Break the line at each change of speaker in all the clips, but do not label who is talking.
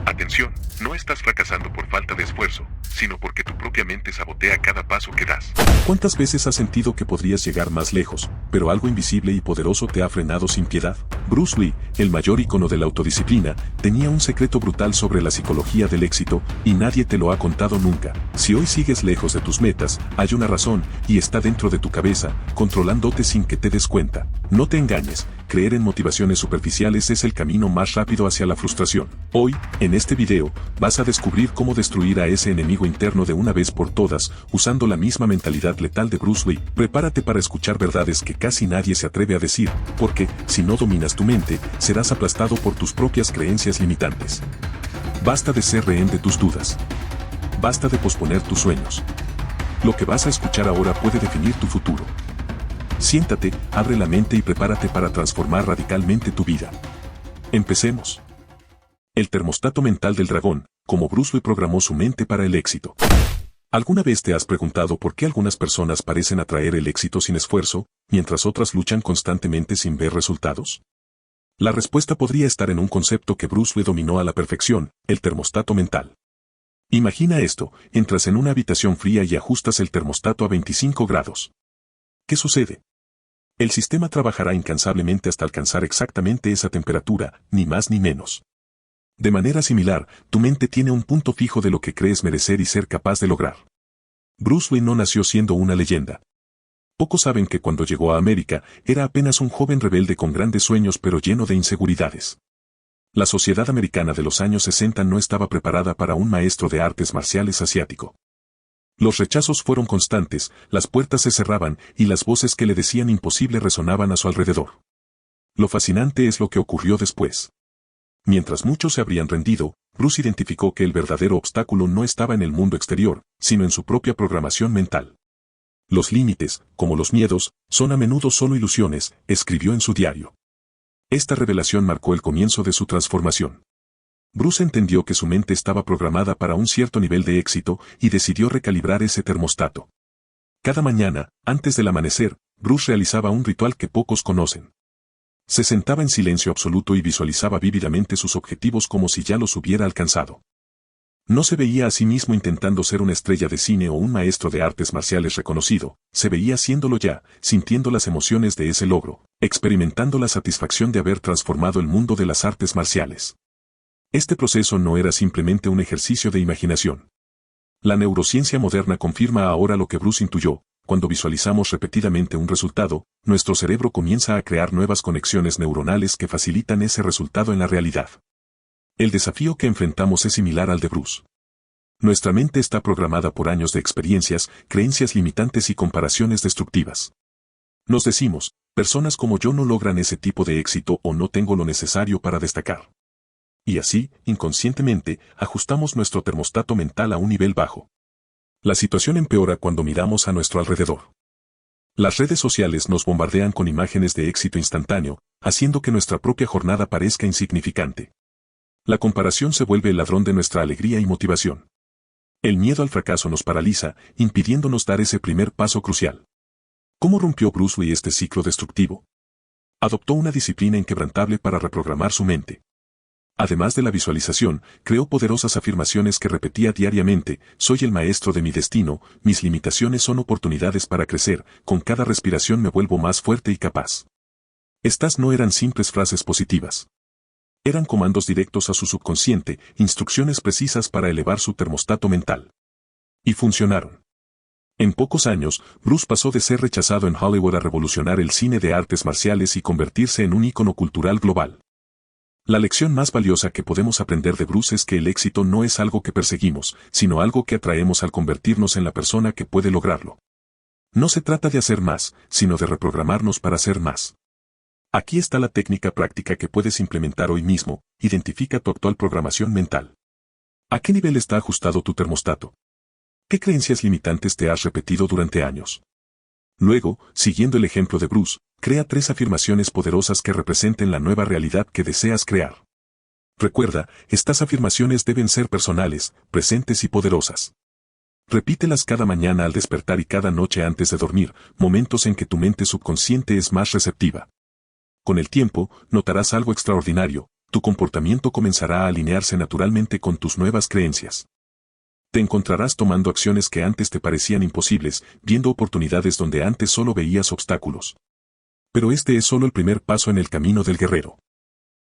Atención, no estás fracasando por falta de esfuerzo, sino porque tu propia mente sabotea cada paso que das.
¿Cuántas veces has sentido que podrías llegar más lejos, pero algo invisible y poderoso te ha frenado sin piedad? Bruce Lee, el mayor ícono de la autodisciplina, tenía un secreto brutal sobre la psicología del éxito, y nadie te lo ha contado nunca. Si hoy sigues lejos de tus metas, hay una razón, y está dentro de tu cabeza, controlándote sin que te des cuenta. No te engañes, creer en motivaciones superficiales es el camino más rápido hacia la frustración. Hoy, en este video, vas a descubrir cómo destruir a ese enemigo interno de una vez por todas, usando la misma mentalidad letal de Bruce Lee. Prepárate para escuchar verdades que casi nadie se atreve a decir, porque, si no dominas tu mente, serás aplastado por tus propias creencias limitantes. Basta de ser rehén de tus dudas. Basta de posponer tus sueños. Lo que vas a escuchar ahora puede definir tu futuro. Siéntate, abre la mente y prepárate para transformar radicalmente tu vida. Empecemos. El termostato mental del dragón, como Bruce Lee programó su mente para el éxito. ¿Alguna vez te has preguntado por qué algunas personas parecen atraer el éxito sin esfuerzo, mientras otras luchan constantemente sin ver resultados? La respuesta podría estar en un concepto que Bruce Lee dominó a la perfección, el termostato mental. Imagina esto, entras en una habitación fría y ajustas el termostato a 25 grados. ¿Qué sucede? El sistema trabajará incansablemente hasta alcanzar exactamente esa temperatura, ni más ni menos. De manera similar, tu mente tiene un punto fijo de lo que crees merecer y ser capaz de lograr. Bruce Lee no nació siendo una leyenda. Pocos saben que cuando llegó a América, era apenas un joven rebelde con grandes sueños pero lleno de inseguridades. La sociedad americana de los años 60 no estaba preparada para un maestro de artes marciales asiático. Los rechazos fueron constantes, las puertas se cerraban y las voces que le decían imposible resonaban a su alrededor. Lo fascinante es lo que ocurrió después. Mientras muchos se habrían rendido, Bruce identificó que el verdadero obstáculo no estaba en el mundo exterior, sino en su propia programación mental. Los límites, como los miedos, son a menudo solo ilusiones, escribió en su diario. Esta revelación marcó el comienzo de su transformación. Bruce entendió que su mente estaba programada para un cierto nivel de éxito y decidió recalibrar ese termostato. Cada mañana, antes del amanecer, Bruce realizaba un ritual que pocos conocen. Se sentaba en silencio absoluto y visualizaba vívidamente sus objetivos como si ya los hubiera alcanzado. No se veía a sí mismo intentando ser una estrella de cine o un maestro de artes marciales reconocido, se veía haciéndolo ya, sintiendo las emociones de ese logro, experimentando la satisfacción de haber transformado el mundo de las artes marciales. Este proceso no era simplemente un ejercicio de imaginación. La neurociencia moderna confirma ahora lo que Bruce intuyó. Cuando visualizamos repetidamente un resultado, nuestro cerebro comienza a crear nuevas conexiones neuronales que facilitan ese resultado en la realidad. El desafío que enfrentamos es similar al de Bruce. Nuestra mente está programada por años de experiencias, creencias limitantes y comparaciones destructivas. Nos decimos, personas como yo no logran ese tipo de éxito o no tengo lo necesario para destacar. Y así, inconscientemente, ajustamos nuestro termostato mental a un nivel bajo. La situación empeora cuando miramos a nuestro alrededor. Las redes sociales nos bombardean con imágenes de éxito instantáneo, haciendo que nuestra propia jornada parezca insignificante. La comparación se vuelve el ladrón de nuestra alegría y motivación. El miedo al fracaso nos paraliza, impidiéndonos dar ese primer paso crucial. ¿Cómo rompió Bruce Lee este ciclo destructivo? Adoptó una disciplina inquebrantable para reprogramar su mente. Además de la visualización, creó poderosas afirmaciones que repetía diariamente: soy el maestro de mi destino, mis limitaciones son oportunidades para crecer, con cada respiración me vuelvo más fuerte y capaz. Estas no eran simples frases positivas. Eran comandos directos a su subconsciente, instrucciones precisas para elevar su termostato mental. Y funcionaron. En pocos años, Bruce pasó de ser rechazado en Hollywood a revolucionar el cine de artes marciales y convertirse en un ícono cultural global. La lección más valiosa que podemos aprender de Bruce es que el éxito no es algo que perseguimos, sino algo que atraemos al convertirnos en la persona que puede lograrlo. No se trata de hacer más, sino de reprogramarnos para hacer más. Aquí está la técnica práctica que puedes implementar hoy mismo: identifica tu actual programación mental. ¿A qué nivel está ajustado tu termostato? ¿Qué creencias limitantes te has repetido durante años? Luego, siguiendo el ejemplo de Bruce, crea 3 afirmaciones poderosas que representen la nueva realidad que deseas crear. Recuerda, estas afirmaciones deben ser personales, presentes y poderosas. Repítelas cada mañana al despertar y cada noche antes de dormir, momentos en que tu mente subconsciente es más receptiva. Con el tiempo, notarás algo extraordinario: tu comportamiento comenzará a alinearse naturalmente con tus nuevas creencias. Te encontrarás tomando acciones que antes te parecían imposibles, viendo oportunidades donde antes solo veías obstáculos. Pero este es solo el primer paso en el camino del guerrero.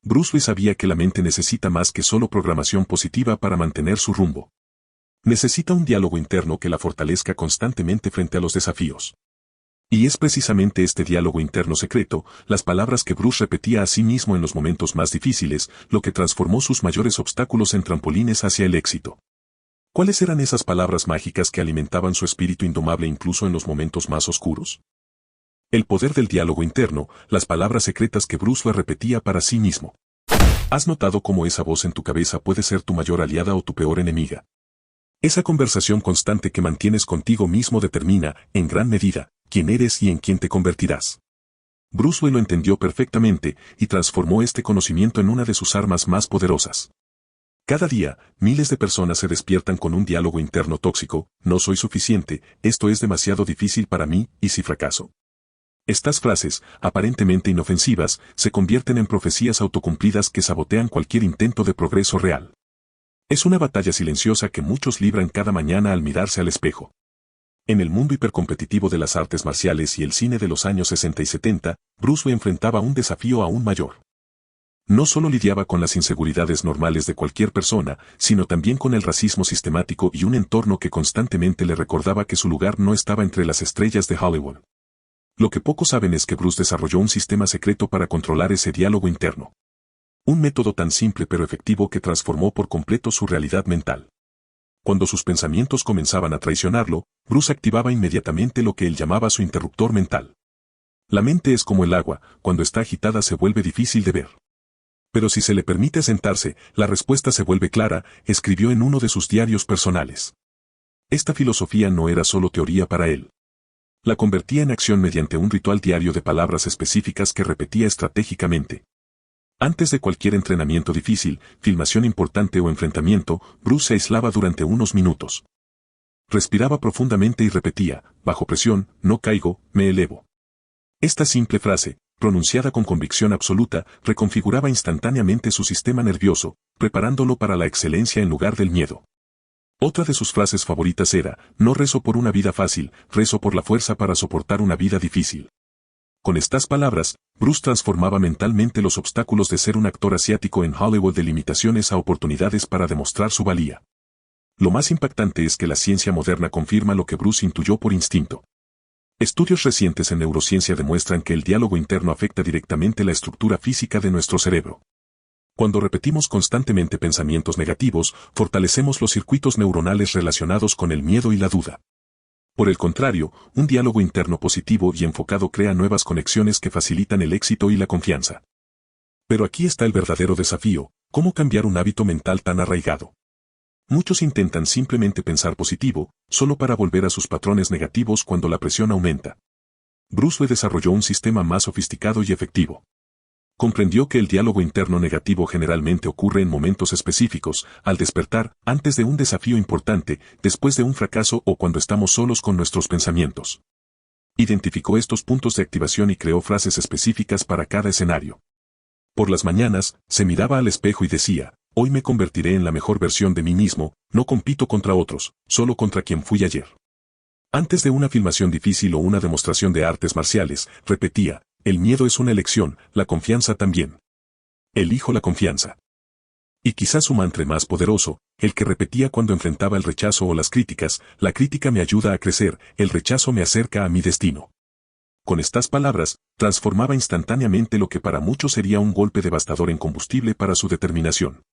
Bruce Lee sabía que la mente necesita más que solo programación positiva para mantener su rumbo. Necesita un diálogo interno que la fortalezca constantemente frente a los desafíos. Y es precisamente este diálogo interno secreto, las palabras que Bruce repetía a sí mismo en los momentos más difíciles, lo que transformó sus mayores obstáculos en trampolines hacia el éxito. ¿Cuáles eran esas palabras mágicas que alimentaban su espíritu indomable incluso en los momentos más oscuros? El poder del diálogo interno, las palabras secretas que Bruce Lee repetía para sí mismo. ¿Has notado cómo esa voz en tu cabeza puede ser tu mayor aliada o tu peor enemiga? Esa conversación constante que mantienes contigo mismo determina, en gran medida, quién eres y en quién te convertirás. Bruce Lee lo entendió perfectamente y transformó este conocimiento en una de sus armas más poderosas. Cada día, miles de personas se despiertan con un diálogo interno tóxico: no soy suficiente, esto es demasiado difícil para mí, ¿y si fracaso? Estas frases, aparentemente inofensivas, se convierten en profecías autocumplidas que sabotean cualquier intento de progreso real. Es una batalla silenciosa que muchos libran cada mañana al mirarse al espejo. En el mundo hipercompetitivo de las artes marciales y el cine de los años 60 y 70, Bruce Lee enfrentaba un desafío aún mayor. No solo lidiaba con las inseguridades normales de cualquier persona, sino también con el racismo sistemático y un entorno que constantemente le recordaba que su lugar no estaba entre las estrellas de Hollywood. Lo que pocos saben es que Bruce desarrolló un sistema secreto para controlar ese diálogo interno. Un método tan simple pero efectivo que transformó por completo su realidad mental. Cuando sus pensamientos comenzaban a traicionarlo, Bruce activaba inmediatamente lo que él llamaba su interruptor mental. La mente es como el agua, cuando está agitada se vuelve difícil de ver. Pero si se le permite sentarse, la respuesta se vuelve clara, escribió en uno de sus diarios personales. Esta filosofía no era solo teoría para él. La convertía en acción mediante un ritual diario de palabras específicas que repetía estratégicamente. Antes de cualquier entrenamiento difícil, filmación importante o enfrentamiento, Bruce se aislaba durante unos minutos. Respiraba profundamente y repetía: bajo presión, no caigo, me elevo. Esta simple frase, pronunciada con convicción absoluta, reconfiguraba instantáneamente su sistema nervioso, preparándolo para la excelencia en lugar del miedo. Otra de sus frases favoritas era: no rezo por una vida fácil, rezo por la fuerza para soportar una vida difícil. Con estas palabras, Bruce transformaba mentalmente los obstáculos de ser un actor asiático en Hollywood de limitaciones a oportunidades para demostrar su valía. Lo más impactante es que la ciencia moderna confirma lo que Bruce intuyó por instinto. Estudios recientes en neurociencia demuestran que el diálogo interno afecta directamente la estructura física de nuestro cerebro. Cuando repetimos constantemente pensamientos negativos, fortalecemos los circuitos neuronales relacionados con el miedo y la duda. Por el contrario, un diálogo interno positivo y enfocado crea nuevas conexiones que facilitan el éxito y la confianza. Pero aquí está el verdadero desafío: ¿cómo cambiar un hábito mental tan arraigado? Muchos intentan simplemente pensar positivo, solo para volver a sus patrones negativos cuando la presión aumenta. Bruce Lee desarrolló un sistema más sofisticado y efectivo. Comprendió que el diálogo interno negativo generalmente ocurre en momentos específicos: al despertar, antes de un desafío importante, después de un fracaso o cuando estamos solos con nuestros pensamientos. Identificó estos puntos de activación y creó frases específicas para cada escenario. Por las mañanas, se miraba al espejo y decía: hoy me convertiré en la mejor versión de mí mismo, no compito contra otros, solo contra quien fui ayer. Antes de una filmación difícil o una demostración de artes marciales, repetía: el miedo es una elección, la confianza también. Elijo la confianza. Y quizás su mantra más poderoso, el que repetía cuando enfrentaba el rechazo o las críticas: la crítica me ayuda a crecer, el rechazo me acerca a mi destino. Con estas palabras, transformaba instantáneamente lo que para muchos sería un golpe devastador en combustible para su determinación.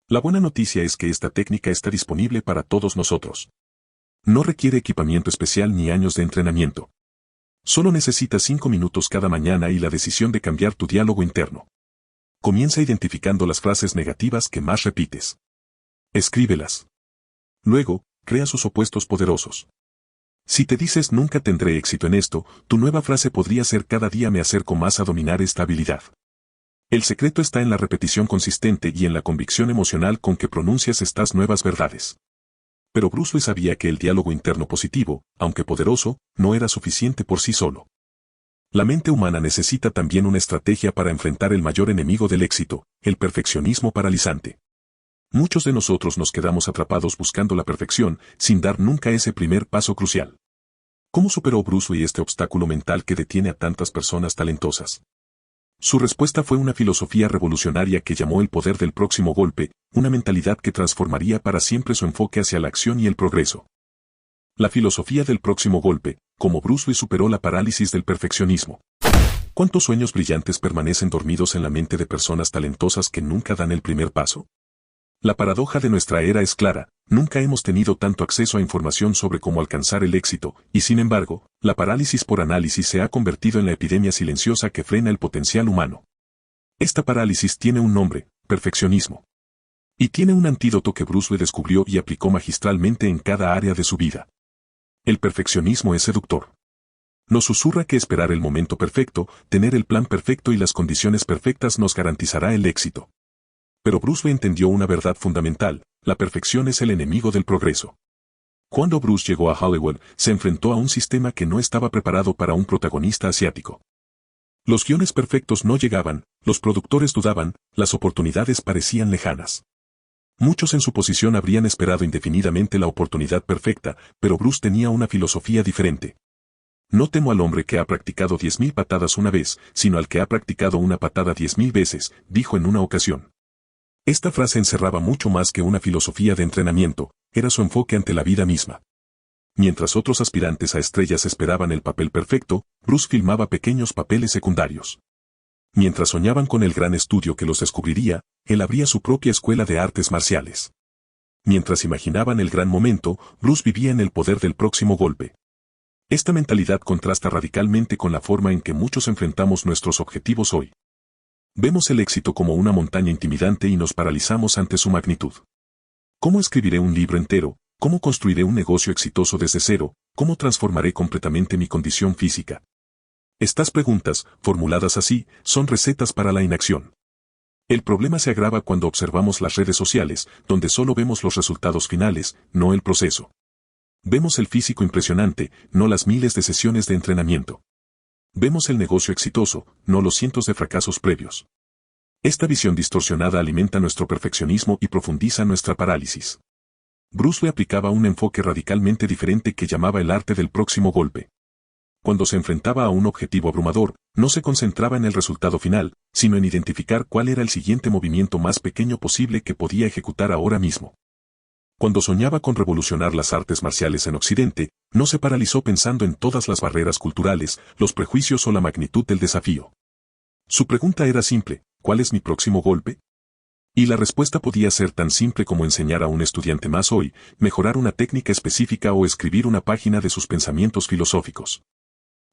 La buena noticia es que esta técnica está disponible para todos nosotros. No requiere equipamiento especial ni años de entrenamiento. Solo necesitas 5 minutos cada mañana y la decisión de cambiar tu diálogo interno. Comienza identificando las frases negativas que más repites. Escríbelas. Luego, crea sus opuestos poderosos. Si te dices nunca tendré éxito en esto, tu nueva frase podría ser: cada día me acerco más a dominar esta habilidad. El secreto está en la repetición consistente y en la convicción emocional con que pronuncias estas nuevas verdades. Pero Bruce Lee sabía que el diálogo interno positivo, aunque poderoso, no era suficiente por sí solo. La mente humana necesita también una estrategia para enfrentar el mayor enemigo del éxito, el perfeccionismo paralizante. Muchos de nosotros nos quedamos atrapados buscando la perfección, sin dar nunca ese primer paso crucial. ¿Cómo superó Bruce Lee este obstáculo mental que detiene a tantas personas talentosas? Su respuesta fue una filosofía revolucionaria que llamó el poder del próximo golpe, una mentalidad que transformaría para siempre su enfoque hacia la acción y el progreso. La filosofía del próximo golpe, como Bruce Lee superó la parálisis del perfeccionismo. ¿Cuántos sueños brillantes permanecen dormidos en la mente de personas talentosas que nunca dan el primer paso? La paradoja de nuestra era es clara, nunca hemos tenido tanto acceso a información sobre cómo alcanzar el éxito, y sin embargo, la parálisis por análisis se ha convertido en la epidemia silenciosa que frena el potencial humano. Esta parálisis tiene un nombre, perfeccionismo. Y tiene un antídoto que Bruce Lee descubrió y aplicó magistralmente en cada área de su vida. El perfeccionismo es seductor. Nos susurra que esperar el momento perfecto, tener el plan perfecto y las condiciones perfectas nos garantizará el éxito. Pero Bruce Lee entendió una verdad fundamental, la perfección es el enemigo del progreso. Cuando Bruce llegó a Hollywood, se enfrentó a un sistema que no estaba preparado para un protagonista asiático. Los guiones perfectos no llegaban, los productores dudaban, las oportunidades parecían lejanas. Muchos en su posición habrían esperado indefinidamente la oportunidad perfecta, pero Bruce tenía una filosofía diferente. No temo al hombre que ha practicado 10.000 patadas una vez, sino al que ha practicado una patada 10.000 veces, dijo en una ocasión. Esta frase encerraba mucho más que una filosofía de entrenamiento, era su enfoque ante la vida misma. Mientras otros aspirantes a estrellas esperaban el papel perfecto, Bruce filmaba pequeños papeles secundarios. Mientras soñaban con el gran estudio que los descubriría, él abría su propia escuela de artes marciales. Mientras imaginaban el gran momento, Bruce vivía en el poder del próximo golpe. Esta mentalidad contrasta radicalmente con la forma en que muchos enfrentamos nuestros objetivos hoy. Vemos el éxito como una montaña intimidante y nos paralizamos ante su magnitud. ¿Cómo escribiré un libro entero? ¿Cómo construiré un negocio exitoso desde cero? ¿Cómo transformaré completamente mi condición física? Estas preguntas, formuladas así, son recetas para la inacción. El problema se agrava cuando observamos las redes sociales, donde solo vemos los resultados finales, no el proceso. Vemos el físico impresionante, no las miles de sesiones de entrenamiento. Vemos el negocio exitoso, no los cientos de fracasos previos. Esta visión distorsionada alimenta nuestro perfeccionismo y profundiza nuestra parálisis. Bruce Lee aplicaba un enfoque radicalmente diferente que llamaba el arte del próximo golpe. Cuando se enfrentaba a un objetivo abrumador, no se concentraba en el resultado final, sino en identificar cuál era el siguiente movimiento más pequeño posible que podía ejecutar ahora mismo. Cuando soñaba con revolucionar las artes marciales en Occidente, no se paralizó pensando en todas las barreras culturales, los prejuicios o la magnitud del desafío. Su pregunta era simple, ¿cuál es mi próximo golpe? Y la respuesta podía ser tan simple como enseñar a un estudiante más hoy, mejorar una técnica específica o escribir una página de sus pensamientos filosóficos.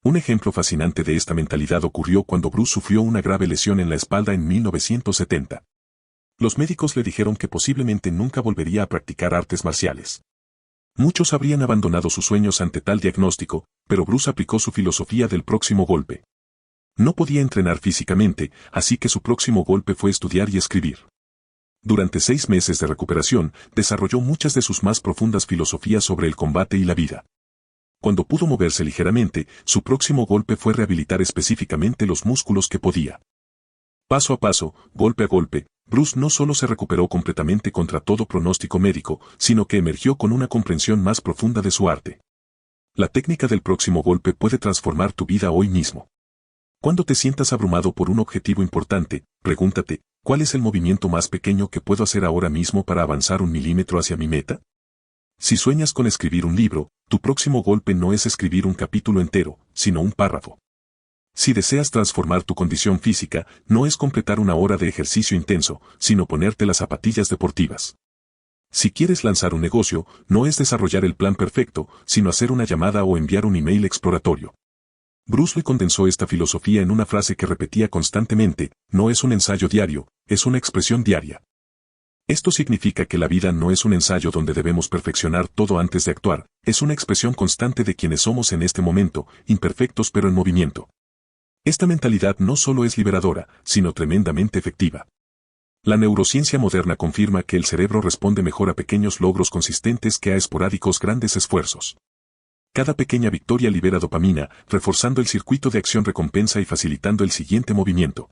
Un ejemplo fascinante de esta mentalidad ocurrió cuando Bruce sufrió una grave lesión en la espalda en 1970. Los médicos le dijeron que posiblemente nunca volvería a practicar artes marciales. Muchos habrían abandonado sus sueños ante tal diagnóstico, pero Bruce aplicó su filosofía del próximo golpe. No podía entrenar físicamente, así que su próximo golpe fue estudiar y escribir. Durante 6 meses de recuperación, desarrolló muchas de sus más profundas filosofías sobre el combate y la vida. Cuando pudo moverse ligeramente, su próximo golpe fue rehabilitar específicamente los músculos que podía. Paso a paso, golpe a golpe, Bruce no solo se recuperó completamente contra todo pronóstico médico, sino que emergió con una comprensión más profunda de su arte. La técnica del próximo golpe puede transformar tu vida hoy mismo. Cuando te sientas abrumado por un objetivo importante, pregúntate, ¿cuál es el movimiento más pequeño que puedo hacer ahora mismo para avanzar 1 milímetro hacia mi meta? Si sueñas con escribir un libro, tu próximo golpe no es escribir un capítulo entero, sino un párrafo. Si deseas transformar tu condición física, no es completar 1 hora de ejercicio intenso, sino ponerte las zapatillas deportivas. Si quieres lanzar un negocio, no es desarrollar el plan perfecto, sino hacer una llamada o enviar un email exploratorio. Bruce Lee condensó esta filosofía en una frase que repetía constantemente, no es un ensayo diario, es una expresión diaria. Esto significa que la vida no es un ensayo donde debemos perfeccionar todo antes de actuar, es una expresión constante de quienes somos en este momento, imperfectos pero en movimiento. Esta mentalidad no solo es liberadora, sino tremendamente efectiva. La neurociencia moderna confirma que el cerebro responde mejor a pequeños logros consistentes que a esporádicos grandes esfuerzos. Cada pequeña victoria libera dopamina, reforzando el circuito de acción-recompensa y facilitando el siguiente movimiento.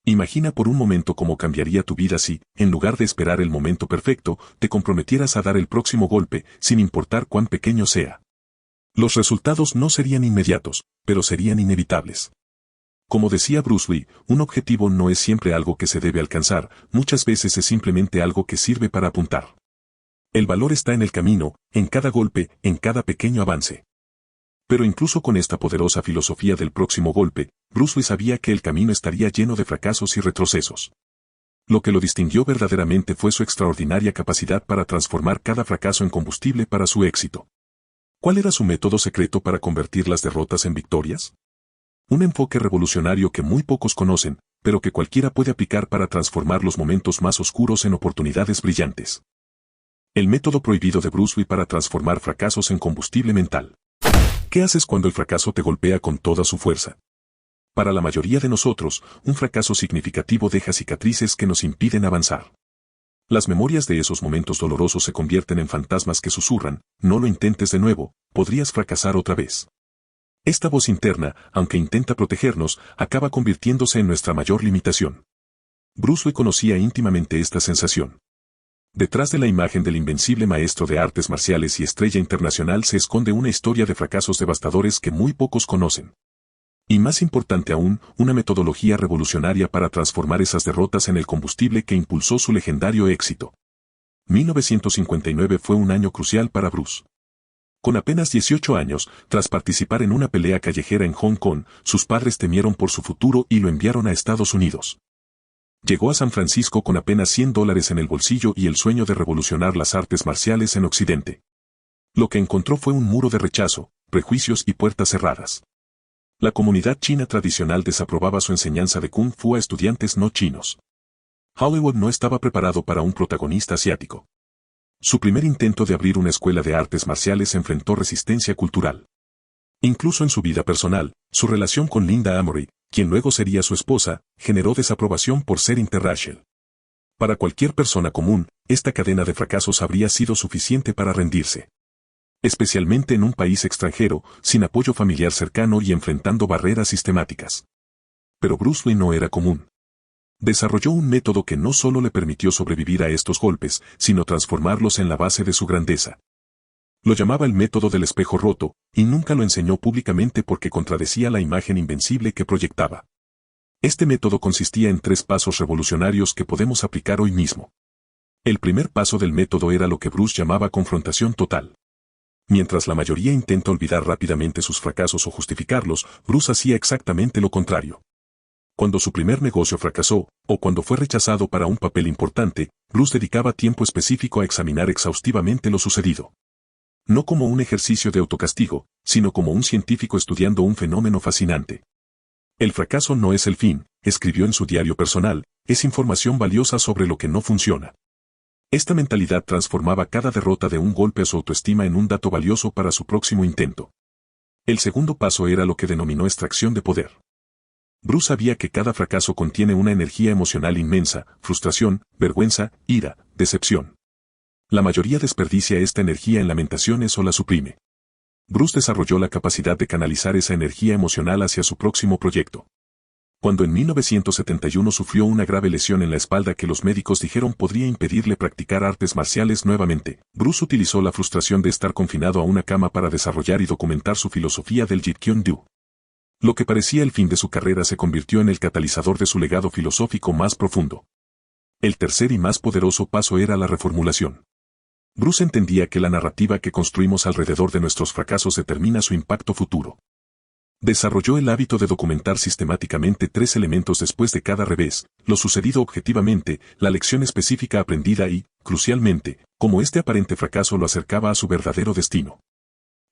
Imagina por un momento cómo cambiaría tu vida si, en lugar de esperar el momento perfecto, te comprometieras a dar el próximo golpe, sin importar cuán pequeño sea. Los resultados no serían inmediatos, pero serían inevitables. Como decía Bruce Lee, un objetivo no es siempre algo que se debe alcanzar, muchas veces es simplemente algo que sirve para apuntar. El valor está en el camino, en cada golpe, en cada pequeño avance. Pero incluso con esta poderosa filosofía del próximo golpe, Bruce Lee sabía que el camino estaría lleno de fracasos y retrocesos. Lo que lo distinguió verdaderamente fue su extraordinaria capacidad para transformar cada fracaso en combustible para su éxito. ¿Cuál era su método secreto para convertir las derrotas en victorias? Un enfoque revolucionario que muy pocos conocen, pero que cualquiera puede aplicar para transformar los momentos más oscuros en oportunidades brillantes. El método prohibido de Bruce Lee para transformar fracasos en combustible mental. ¿Qué haces cuando el fracaso te golpea con toda su fuerza? Para la mayoría de nosotros, un fracaso significativo deja cicatrices que nos impiden avanzar. Las memorias de esos momentos dolorosos se convierten en fantasmas que susurran, no lo intentes de nuevo, podrías fracasar otra vez. Esta voz interna, aunque intenta protegernos, acaba convirtiéndose en nuestra mayor limitación. Bruce Lee conocía íntimamente esta sensación. Detrás de la imagen del invencible maestro de artes marciales y estrella internacional se esconde una historia de fracasos devastadores que muy pocos conocen. Y más importante aún, una metodología revolucionaria para transformar esas derrotas en el combustible que impulsó su legendario éxito. 1959 fue un año crucial para Bruce. Con apenas 18 años, tras participar en una pelea callejera en Hong Kong, sus padres temieron por su futuro y lo enviaron a Estados Unidos. Llegó a San Francisco con apenas $100 en el bolsillo y el sueño de revolucionar las artes marciales en Occidente. Lo que encontró fue un muro de rechazo, prejuicios y puertas cerradas. La comunidad china tradicional desaprobaba su enseñanza de Kung Fu a estudiantes no chinos. Hollywood no estaba preparado para un protagonista asiático. Su primer intento de abrir una escuela de artes marciales enfrentó resistencia cultural. Incluso en su vida personal, su relación con Linda Amory, quien luego sería su esposa, generó desaprobación por ser interracial. Para cualquier persona común, esta cadena de fracasos habría sido suficiente para rendirse. Especialmente en un país extranjero, sin apoyo familiar cercano y enfrentando barreras sistemáticas. Pero Bruce Lee no era común. Desarrolló un método que no solo le permitió sobrevivir a estos golpes, sino transformarlos en la base de su grandeza. Lo llamaba el método del espejo roto, y nunca lo enseñó públicamente porque contradecía la imagen invencible que proyectaba. Este método consistía en 3 pasos revolucionarios que podemos aplicar hoy mismo. El primer paso del método era lo que Bruce llamaba confrontación total. Mientras la mayoría intenta olvidar rápidamente sus fracasos o justificarlos, Bruce hacía exactamente lo contrario. Cuando su primer negocio fracasó, o cuando fue rechazado para un papel importante, Bruce dedicaba tiempo específico a examinar exhaustivamente lo sucedido. No como un ejercicio de autocastigo, sino como un científico estudiando un fenómeno fascinante. El fracaso no es el fin, escribió en su diario personal, es información valiosa sobre lo que no funciona. Esta mentalidad transformaba cada derrota de un golpe a su autoestima en un dato valioso para su próximo intento. El segundo paso era lo que denominó extracción de poder. Bruce sabía que cada fracaso contiene una energía emocional inmensa, frustración, vergüenza, ira, decepción. La mayoría desperdicia esta energía en lamentaciones o la suprime. Bruce desarrolló la capacidad de canalizar esa energía emocional hacia su próximo proyecto. Cuando en 1971 sufrió una grave lesión en la espalda que los médicos dijeron podría impedirle practicar artes marciales nuevamente, Bruce utilizó la frustración de estar confinado a una cama para desarrollar y documentar su filosofía del Jeet Kune Do. Lo que parecía el fin de su carrera se convirtió en el catalizador de su legado filosófico más profundo. El tercer y más poderoso paso era la reformulación. Bruce entendía que la narrativa que construimos alrededor de nuestros fracasos determina su impacto futuro. Desarrolló el hábito de documentar sistemáticamente 3 elementos después de cada revés, lo sucedido objetivamente, la lección específica aprendida y, crucialmente, cómo este aparente fracaso lo acercaba a su verdadero destino.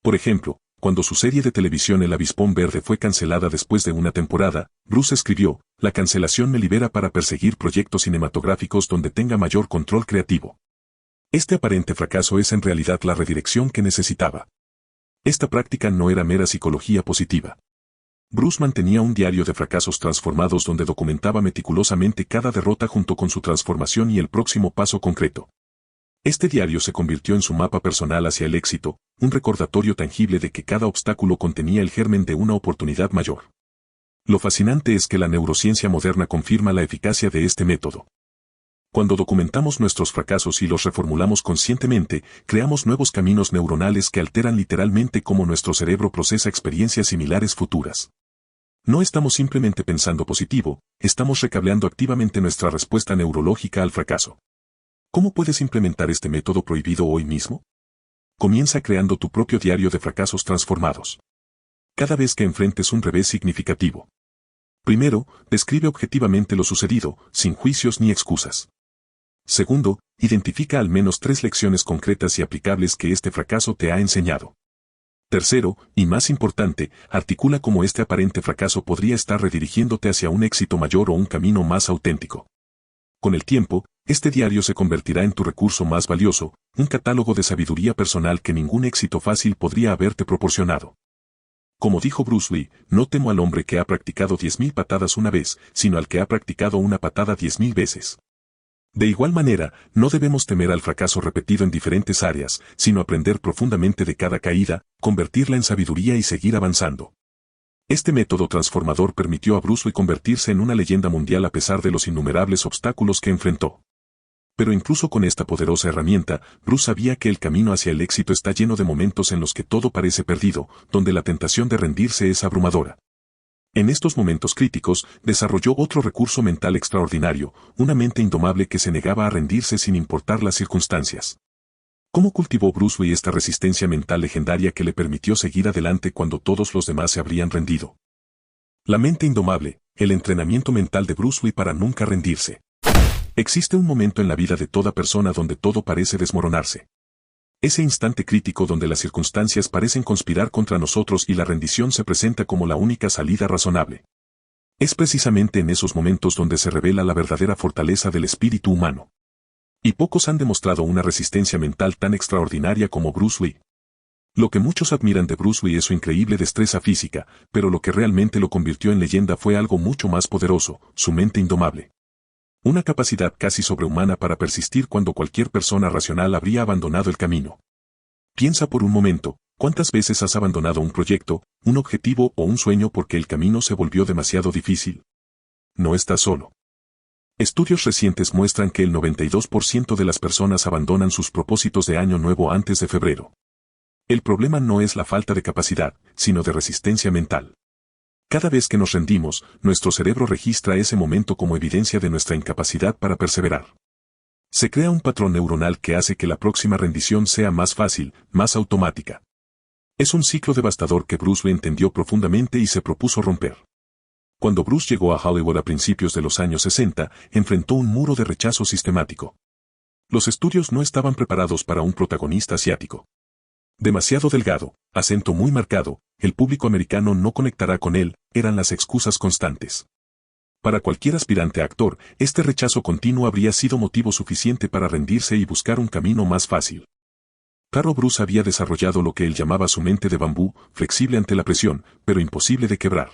Por ejemplo, cuando su serie de televisión El Avispón Verde fue cancelada después de una temporada, Bruce escribió, la cancelación me libera para perseguir proyectos cinematográficos donde tenga mayor control creativo. Este aparente fracaso es en realidad la redirección que necesitaba. Esta práctica no era mera psicología positiva. Bruce mantenía un diario de fracasos transformados donde documentaba meticulosamente cada derrota junto con su transformación y el próximo paso concreto. Este diario se convirtió en su mapa personal hacia el éxito, un recordatorio tangible de que cada obstáculo contenía el germen de una oportunidad mayor. Lo fascinante es que la neurociencia moderna confirma la eficacia de este método. Cuando documentamos nuestros fracasos y los reformulamos conscientemente, creamos nuevos caminos neuronales que alteran literalmente cómo nuestro cerebro procesa experiencias similares futuras. No estamos simplemente pensando positivo, estamos recableando activamente nuestra respuesta neurológica al fracaso. ¿Cómo puedes implementar este método prohibido hoy mismo? Comienza creando tu propio diario de fracasos transformados. Cada vez que enfrentes un revés significativo. Primero, describe objetivamente lo sucedido, sin juicios ni excusas. Segundo, identifica al menos 3 lecciones concretas y aplicables que este fracaso te ha enseñado. Tercero, y más importante, articula cómo este aparente fracaso podría estar redirigiéndote hacia un éxito mayor o un camino más auténtico. Con el tiempo, este diario se convertirá en tu recurso más valioso, un catálogo de sabiduría personal que ningún éxito fácil podría haberte proporcionado. Como dijo Bruce Lee, no temo al hombre que ha practicado 10.000 patadas una vez, sino al que ha practicado una patada 10.000 veces. De igual manera, no debemos temer al fracaso repetido en diferentes áreas, sino aprender profundamente de cada caída, convertirla en sabiduría y seguir avanzando. Este método transformador permitió a Bruce Lee convertirse en una leyenda mundial a pesar de los innumerables obstáculos que enfrentó. Pero incluso con esta poderosa herramienta, Bruce sabía que el camino hacia el éxito está lleno de momentos en los que todo parece perdido, donde la tentación de rendirse es abrumadora. En estos momentos críticos, desarrolló otro recurso mental extraordinario, una mente indomable que se negaba a rendirse sin importar las circunstancias. ¿Cómo cultivó Bruce Lee esta resistencia mental legendaria que le permitió seguir adelante cuando todos los demás se habrían rendido? La mente indomable, el entrenamiento mental de Bruce Lee para nunca rendirse. Existe un momento en la vida de toda persona donde todo parece desmoronarse. Ese instante crítico donde las circunstancias parecen conspirar contra nosotros y la rendición se presenta como la única salida razonable. Es precisamente en esos momentos donde se revela la verdadera fortaleza del espíritu humano. Y pocos han demostrado una resistencia mental tan extraordinaria como Bruce Lee. Lo que muchos admiran de Bruce Lee es su increíble destreza física, pero lo que realmente lo convirtió en leyenda fue algo mucho más poderoso, su mente indomable. Una capacidad casi sobrehumana para persistir cuando cualquier persona racional habría abandonado el camino. Piensa por un momento, ¿cuántas veces has abandonado un proyecto, un objetivo o un sueño porque el camino se volvió demasiado difícil? No estás solo. Estudios recientes muestran que el 92% de las personas abandonan sus propósitos de año nuevo antes de febrero. El problema no es la falta de capacidad, sino de resistencia mental. Cada vez que nos rendimos, nuestro cerebro registra ese momento como evidencia de nuestra incapacidad para perseverar. Se crea un patrón neuronal que hace que la próxima rendición sea más fácil, más automática. Es un ciclo devastador que Bruce Lee entendió profundamente y se propuso romper. Cuando Bruce llegó a Hollywood a principios de los años 60, enfrentó un muro de rechazo sistemático. Los estudios no estaban preparados para un protagonista asiático. Demasiado delgado, acento muy marcado, el público americano no conectará con él, eran las excusas constantes. Para cualquier aspirante a actor, este rechazo continuo habría sido motivo suficiente para rendirse y buscar un camino más fácil. Claro, Bruce había desarrollado lo que él llamaba su mente de bambú, flexible ante la presión, pero imposible de quebrar.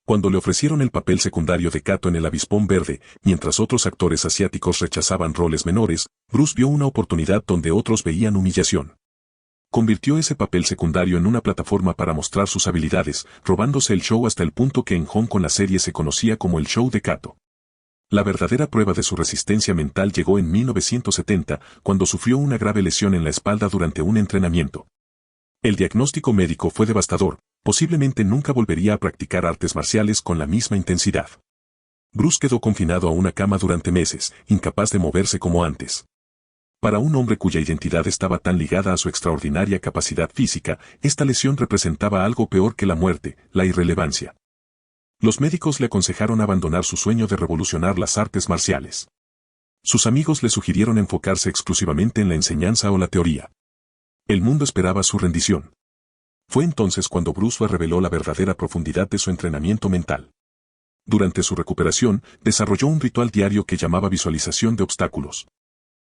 Cuando le ofrecieron el papel secundario de Kato en El Avispón Verde, mientras otros actores asiáticos rechazaban roles menores, Bruce vio una oportunidad donde otros veían humillación. Convirtió ese papel secundario en una plataforma para mostrar sus habilidades, robándose el show hasta el punto que en Hong Kong la serie se conocía como el show de Kato. La verdadera prueba de su resistencia mental llegó en 1970, cuando sufrió una grave lesión en la espalda durante un entrenamiento. El diagnóstico médico fue devastador, posiblemente nunca volvería a practicar artes marciales con la misma intensidad. Bruce quedó confinado a una cama durante meses, incapaz de moverse como antes. Para un hombre cuya identidad estaba tan ligada a su extraordinaria capacidad física, esta lesión representaba algo peor que la muerte, la irrelevancia. Los médicos le aconsejaron abandonar su sueño de revolucionar las artes marciales. Sus amigos le sugirieron enfocarse exclusivamente en la enseñanza o la teoría. El mundo esperaba su rendición. Fue entonces cuando Bruce Lee reveló la verdadera profundidad de su entrenamiento mental. Durante su recuperación, desarrolló un ritual diario que llamaba visualización de obstáculos.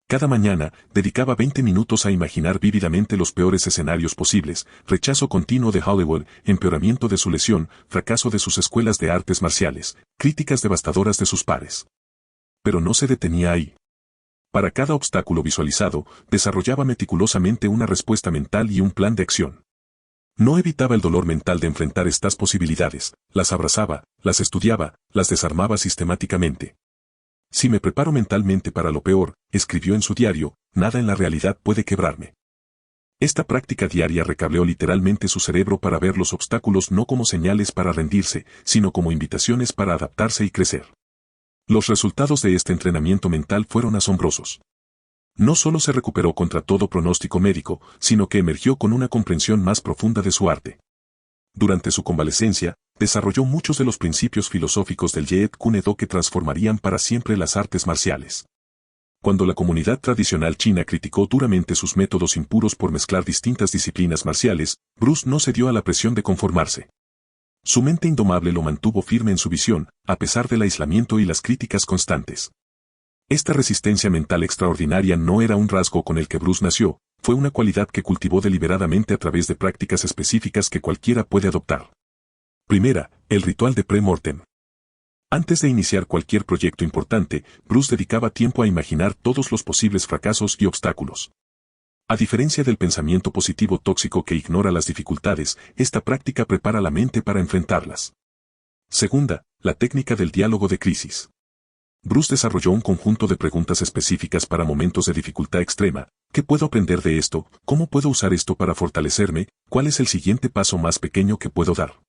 Cada mañana, dedicaba 20 minutos a imaginar vívidamente los peores escenarios posibles: rechazo continuo de Hollywood, empeoramiento de su lesión, fracaso de sus escuelas de artes marciales, críticas devastadoras de sus pares. Pero no se detenía ahí. Para cada obstáculo visualizado, desarrollaba meticulosamente una respuesta mental y un plan de acción. No evitaba el dolor mental de enfrentar estas posibilidades, las abrazaba, las estudiaba, las desarmaba sistemáticamente. Si me preparo mentalmente para lo peor, escribió en su diario, nada en la realidad puede quebrarme. Esta práctica diaria recableó literalmente su cerebro para ver los obstáculos no como señales para rendirse, sino como invitaciones para adaptarse y crecer. Los resultados de este entrenamiento mental fueron asombrosos. No solo se recuperó contra todo pronóstico médico, sino que emergió con una comprensión más profunda de su arte. Durante su convalecencia, desarrolló muchos de los principios filosóficos del Jeet Kune Do que transformarían para siempre las artes marciales. Cuando la comunidad tradicional china criticó duramente sus métodos impuros por mezclar distintas disciplinas marciales, Bruce no cedió a la presión de conformarse. Su mente indomable lo mantuvo firme en su visión, a pesar del aislamiento y las críticas constantes. Esta resistencia mental extraordinaria no era un rasgo con el que Bruce nació, fue una cualidad que cultivó deliberadamente a través de prácticas específicas que cualquiera puede adoptar. Primera, el ritual de pre-mortem. Antes de iniciar cualquier proyecto importante, Bruce dedicaba tiempo a imaginar todos los posibles fracasos y obstáculos. A diferencia del pensamiento positivo tóxico que ignora las dificultades, esta práctica prepara la mente para enfrentarlas. Segunda, la técnica del diálogo de crisis. Bruce desarrolló un conjunto de preguntas específicas para momentos de dificultad extrema. ¿Qué puedo aprender de esto? ¿Cómo puedo usar esto para fortalecerme? ¿Cuál es el siguiente paso más pequeño que puedo dar?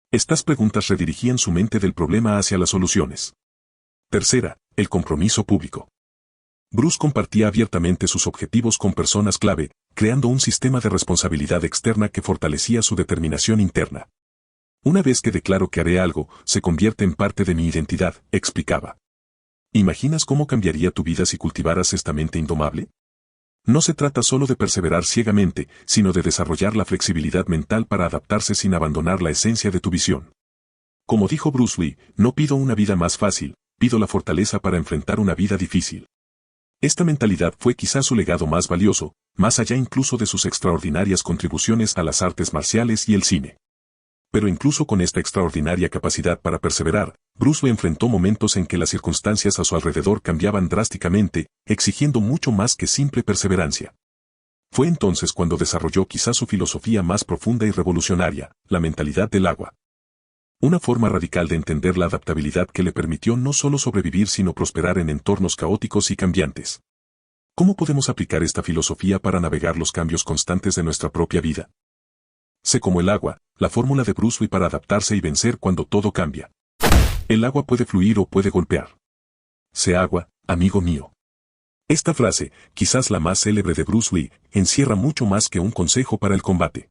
Estas preguntas redirigían su mente del problema hacia las soluciones. Tercera, el compromiso público. Bruce compartía abiertamente sus objetivos con personas clave, creando un sistema de responsabilidad externa que fortalecía su determinación interna. Una vez que declaro que haré algo, se convierte en parte de mi identidad, explicaba. ¿Imaginas cómo cambiaría tu vida si cultivaras esta mente indomable? No se trata solo de perseverar ciegamente, sino de desarrollar la flexibilidad mental para adaptarse sin abandonar la esencia de tu visión. Como dijo Bruce Lee, no pido una vida más fácil, pido la fortaleza para enfrentar una vida difícil. Esta mentalidad fue quizás su legado más valioso, más allá incluso de sus extraordinarias contribuciones a las artes marciales y el cine. Pero incluso con esta extraordinaria capacidad para perseverar, Bruce Lee enfrentó momentos en que las circunstancias a su alrededor cambiaban drásticamente, exigiendo mucho más que simple perseverancia. Fue entonces cuando desarrolló quizás su filosofía más profunda y revolucionaria, la mentalidad del agua. Una forma radical de entender la adaptabilidad que le permitió no solo sobrevivir sino prosperar en entornos caóticos y cambiantes. ¿Cómo podemos aplicar esta filosofía para navegar los cambios constantes de nuestra propia vida? Sé como el agua, la fórmula de Bruce Lee para adaptarse y vencer cuando todo cambia. El agua puede fluir o puede golpear. Sé agua, amigo mío. Esta frase, quizás la más célebre de Bruce Lee, encierra mucho más que un consejo para el combate.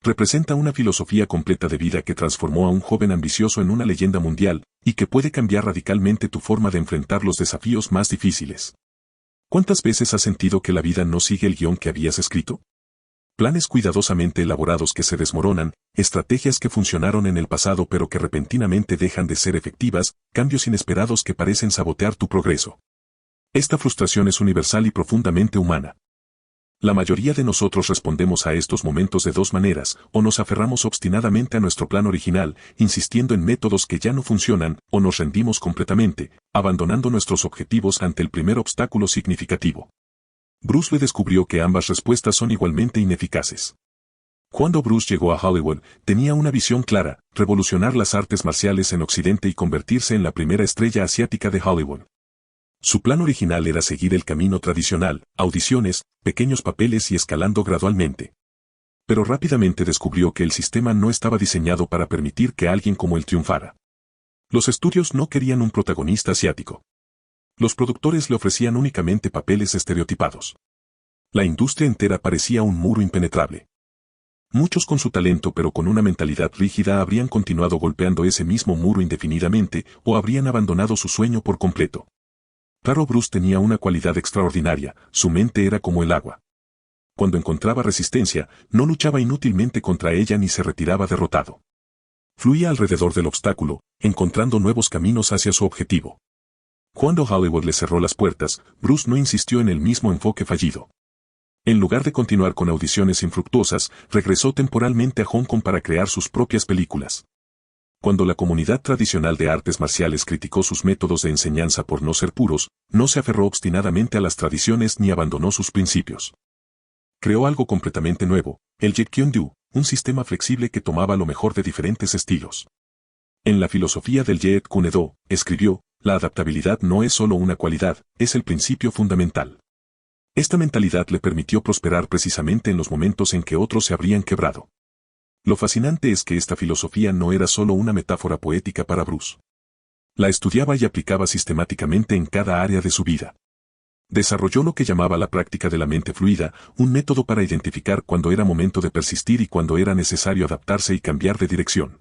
Representa una filosofía completa de vida que transformó a un joven ambicioso en una leyenda mundial, y que puede cambiar radicalmente tu forma de enfrentar los desafíos más difíciles. ¿Cuántas veces has sentido que la vida no sigue el guión que habías escrito? Planes cuidadosamente elaborados que se desmoronan, estrategias que funcionaron en el pasado pero que repentinamente dejan de ser efectivas, cambios inesperados que parecen sabotear tu progreso. Esta frustración es universal y profundamente humana. La mayoría de nosotros respondemos a estos momentos de dos maneras, o nos aferramos obstinadamente a nuestro plan original, insistiendo en métodos que ya no funcionan, o nos rendimos completamente, abandonando nuestros objetivos ante el primer obstáculo significativo. Bruce Lee descubrió que ambas respuestas son igualmente ineficaces. Cuando Bruce llegó a Hollywood, tenía una visión clara, revolucionar las artes marciales en Occidente y convertirse en la primera estrella asiática de Hollywood. Su plan original era seguir el camino tradicional, audiciones, pequeños papeles y escalando gradualmente. Pero rápidamente descubrió que el sistema no estaba diseñado para permitir que alguien como él triunfara. Los estudios no querían un protagonista asiático. Los productores le ofrecían únicamente papeles estereotipados. La industria entera parecía un muro impenetrable. Muchos con su talento pero con una mentalidad rígida habrían continuado golpeando ese mismo muro indefinidamente o habrían abandonado su sueño por completo. Claro, Bruce tenía una cualidad extraordinaria, su mente era como el agua. Cuando encontraba resistencia, no luchaba inútilmente contra ella ni se retiraba derrotado. Fluía alrededor del obstáculo, encontrando nuevos caminos hacia su objetivo. Cuando Hollywood le cerró las puertas, Bruce no insistió en el mismo enfoque fallido. En lugar de continuar con audiciones infructuosas, regresó temporalmente a Hong Kong para crear sus propias películas. Cuando la comunidad tradicional de artes marciales criticó sus métodos de enseñanza por no ser puros, no se aferró obstinadamente a las tradiciones ni abandonó sus principios. Creó algo completamente nuevo, el Jeet Kune Do, un sistema flexible que tomaba lo mejor de diferentes estilos. En la filosofía del Jeet Kune Do, escribió, la adaptabilidad no es solo una cualidad, es el principio fundamental. Esta mentalidad le permitió prosperar precisamente en los momentos en que otros se habrían quebrado. Lo fascinante es que esta filosofía no era solo una metáfora poética para Bruce. La estudiaba y aplicaba sistemáticamente en cada área de su vida. Desarrolló lo que llamaba la práctica de la mente fluida, un método para identificar cuándo era momento de persistir y cuándo era necesario adaptarse y cambiar de dirección.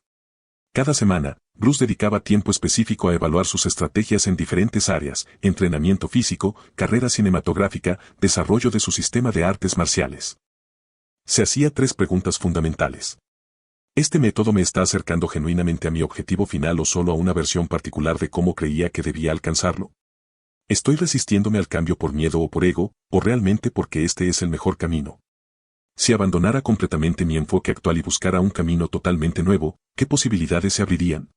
Cada semana, Bruce dedicaba tiempo específico a evaluar sus estrategias en diferentes áreas: entrenamiento físico, carrera cinematográfica, desarrollo de su sistema de artes marciales. Se hacía 3 preguntas fundamentales. ¿Este método me está acercando genuinamente a mi objetivo final o solo a una versión particular de cómo creía que debía alcanzarlo? ¿Estoy resistiéndome al cambio por miedo o por ego, o realmente porque este es el mejor camino? Si abandonara completamente mi enfoque actual y buscara un camino totalmente nuevo, ¿qué posibilidades se abrirían?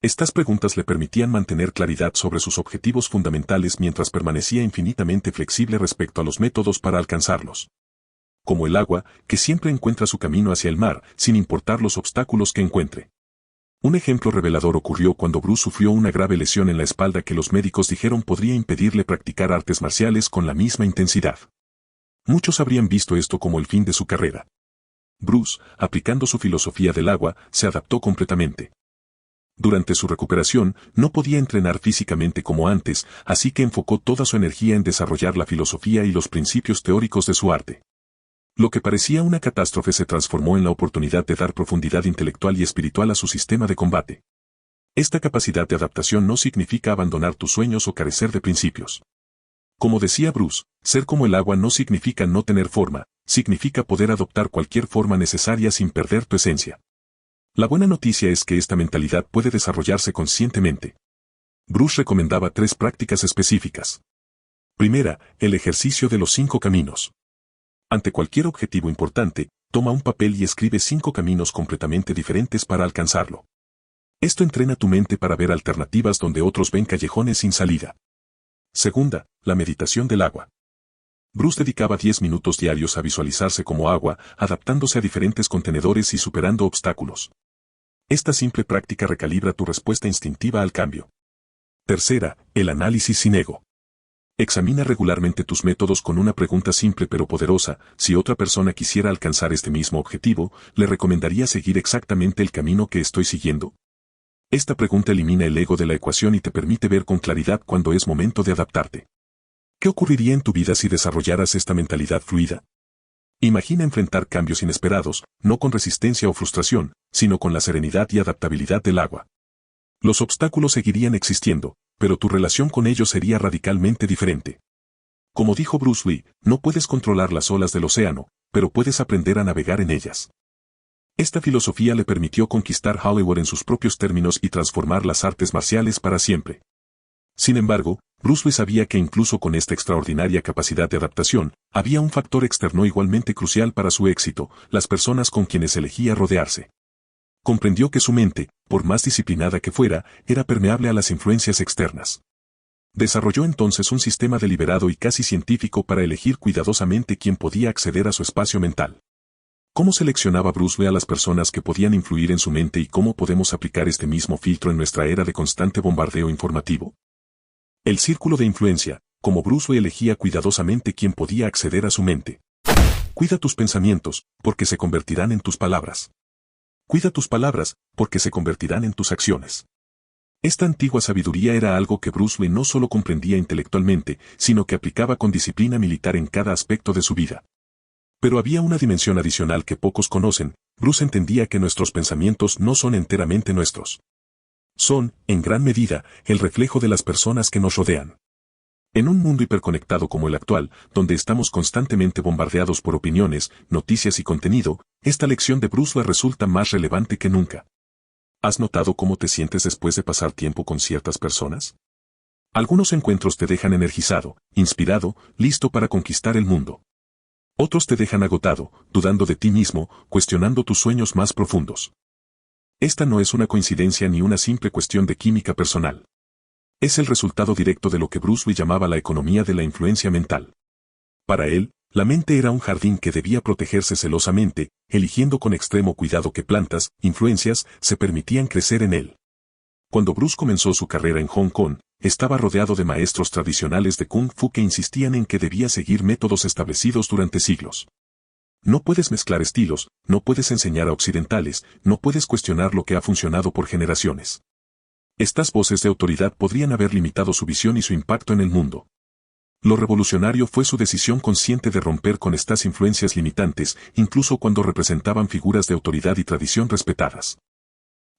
Estas preguntas le permitían mantener claridad sobre sus objetivos fundamentales mientras permanecía infinitamente flexible respecto a los métodos para alcanzarlos. Como el agua, que siempre encuentra su camino hacia el mar, sin importar los obstáculos que encuentre. Un ejemplo revelador ocurrió cuando Bruce sufrió una grave lesión en la espalda que los médicos dijeron podría impedirle practicar artes marciales con la misma intensidad. Muchos habrían visto esto como el fin de su carrera. Bruce, aplicando su filosofía del agua, se adaptó completamente. Durante su recuperación, no podía entrenar físicamente como antes, así que enfocó toda su energía en desarrollar la filosofía y los principios teóricos de su arte. Lo que parecía una catástrofe se transformó en la oportunidad de dar profundidad intelectual y espiritual a su sistema de combate. Esta capacidad de adaptación no significa abandonar tus sueños o carecer de principios. Como decía Bruce, ser como el agua no significa no tener forma, significa poder adoptar cualquier forma necesaria sin perder tu esencia. La buena noticia es que esta mentalidad puede desarrollarse conscientemente. Bruce recomendaba 3 prácticas específicas. Primera, el ejercicio de los 5 caminos. Ante cualquier objetivo importante, toma un papel y escribe 5 caminos completamente diferentes para alcanzarlo. Esto entrena tu mente para ver alternativas donde otros ven callejones sin salida. Segunda, la meditación del agua. Bruce dedicaba 10 minutos diarios a visualizarse como agua, adaptándose a diferentes contenedores y superando obstáculos. Esta simple práctica recalibra tu respuesta instintiva al cambio. Tercera, el análisis sin ego. Examina regularmente tus métodos con una pregunta simple pero poderosa: si otra persona quisiera alcanzar este mismo objetivo, ¿le recomendaría seguir exactamente el camino que estoy siguiendo? Esta pregunta elimina el ego de la ecuación y te permite ver con claridad cuando es momento de adaptarte. ¿Qué ocurriría en tu vida si desarrollaras esta mentalidad fluida? Imagina enfrentar cambios inesperados, no con resistencia o frustración, sino con la serenidad y adaptabilidad del agua. Los obstáculos seguirían existiendo, pero tu relación con ellos sería radicalmente diferente. Como dijo Bruce Lee, no puedes controlar las olas del océano, pero puedes aprender a navegar en ellas. Esta filosofía le permitió conquistar Hollywood en sus propios términos y transformar las artes marciales para siempre. Sin embargo, Bruce Lee sabía que incluso con esta extraordinaria capacidad de adaptación, había un factor externo igualmente crucial para su éxito: las personas con quienes elegía rodearse. Comprendió que su mente, por más disciplinada que fuera, era permeable a las influencias externas. Desarrolló entonces un sistema deliberado y casi científico para elegir cuidadosamente quién podía acceder a su espacio mental. ¿Cómo seleccionaba Bruce Lee a las personas que podían influir en su mente y cómo podemos aplicar este mismo filtro en nuestra era de constante bombardeo informativo? El círculo de influencia: como Bruce Lee elegía cuidadosamente quién podía acceder a su mente. Cuida tus pensamientos, porque se convertirán en tus palabras. Cuida tus palabras, porque se convertirán en tus acciones. Esta antigua sabiduría era algo que Bruce Lee no solo comprendía intelectualmente, sino que aplicaba con disciplina militar en cada aspecto de su vida. Pero había una dimensión adicional que pocos conocen: Bruce entendía que nuestros pensamientos no son enteramente nuestros. Son, en gran medida, el reflejo de las personas que nos rodean. En un mundo hiperconectado como el actual, donde estamos constantemente bombardeados por opiniones, noticias y contenido, esta lección de Bruce Lee resulta más relevante que nunca. ¿Has notado cómo te sientes después de pasar tiempo con ciertas personas? Algunos encuentros te dejan energizado, inspirado, listo para conquistar el mundo. Otros te dejan agotado, dudando de ti mismo, cuestionando tus sueños más profundos. Esta no es una coincidencia ni una simple cuestión de química personal. Es el resultado directo de lo que Bruce Lee llamaba la economía de la influencia mental. Para él, la mente era un jardín que debía protegerse celosamente, eligiendo con extremo cuidado qué plantas, influencias, se permitían crecer en él. Cuando Bruce comenzó su carrera en Hong Kong, estaba rodeado de maestros tradicionales de Kung Fu que insistían en que debía seguir métodos establecidos durante siglos. No puedes mezclar estilos, no puedes enseñar a occidentales, no puedes cuestionar lo que ha funcionado por generaciones. Estas voces de autoridad podrían haber limitado su visión y su impacto en el mundo. Lo revolucionario fue su decisión consciente de romper con estas influencias limitantes, incluso cuando representaban figuras de autoridad y tradición respetadas.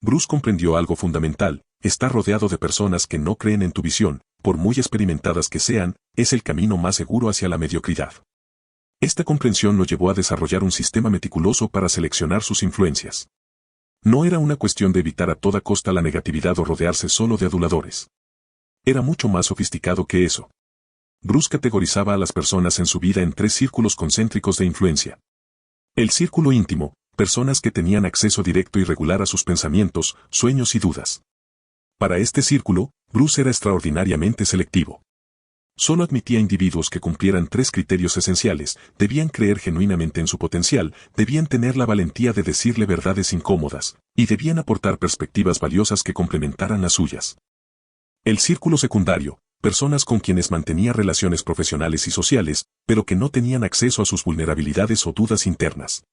Bruce comprendió algo fundamental: estar rodeado de personas que no creen en tu visión, por muy experimentadas que sean, es el camino más seguro hacia la mediocridad. Esta comprensión lo llevó a desarrollar un sistema meticuloso para seleccionar sus influencias. No era una cuestión de evitar a toda costa la negatividad o rodearse solo de aduladores. Era mucho más sofisticado que eso. Bruce categorizaba a las personas en su vida en 3 círculos concéntricos de influencia. El círculo íntimo, personas que tenían acceso directo y regular a sus pensamientos, sueños y dudas. Para este círculo, Bruce era extraordinariamente selectivo. Solo admitía individuos que cumplieran 3 criterios esenciales: debían creer genuinamente en su potencial, debían tener la valentía de decirle verdades incómodas, y debían aportar perspectivas valiosas que complementaran las suyas. El círculo secundario, personas con quienes mantenía relaciones profesionales y sociales, pero que no tenían acceso a sus vulnerabilidades o dudas internas.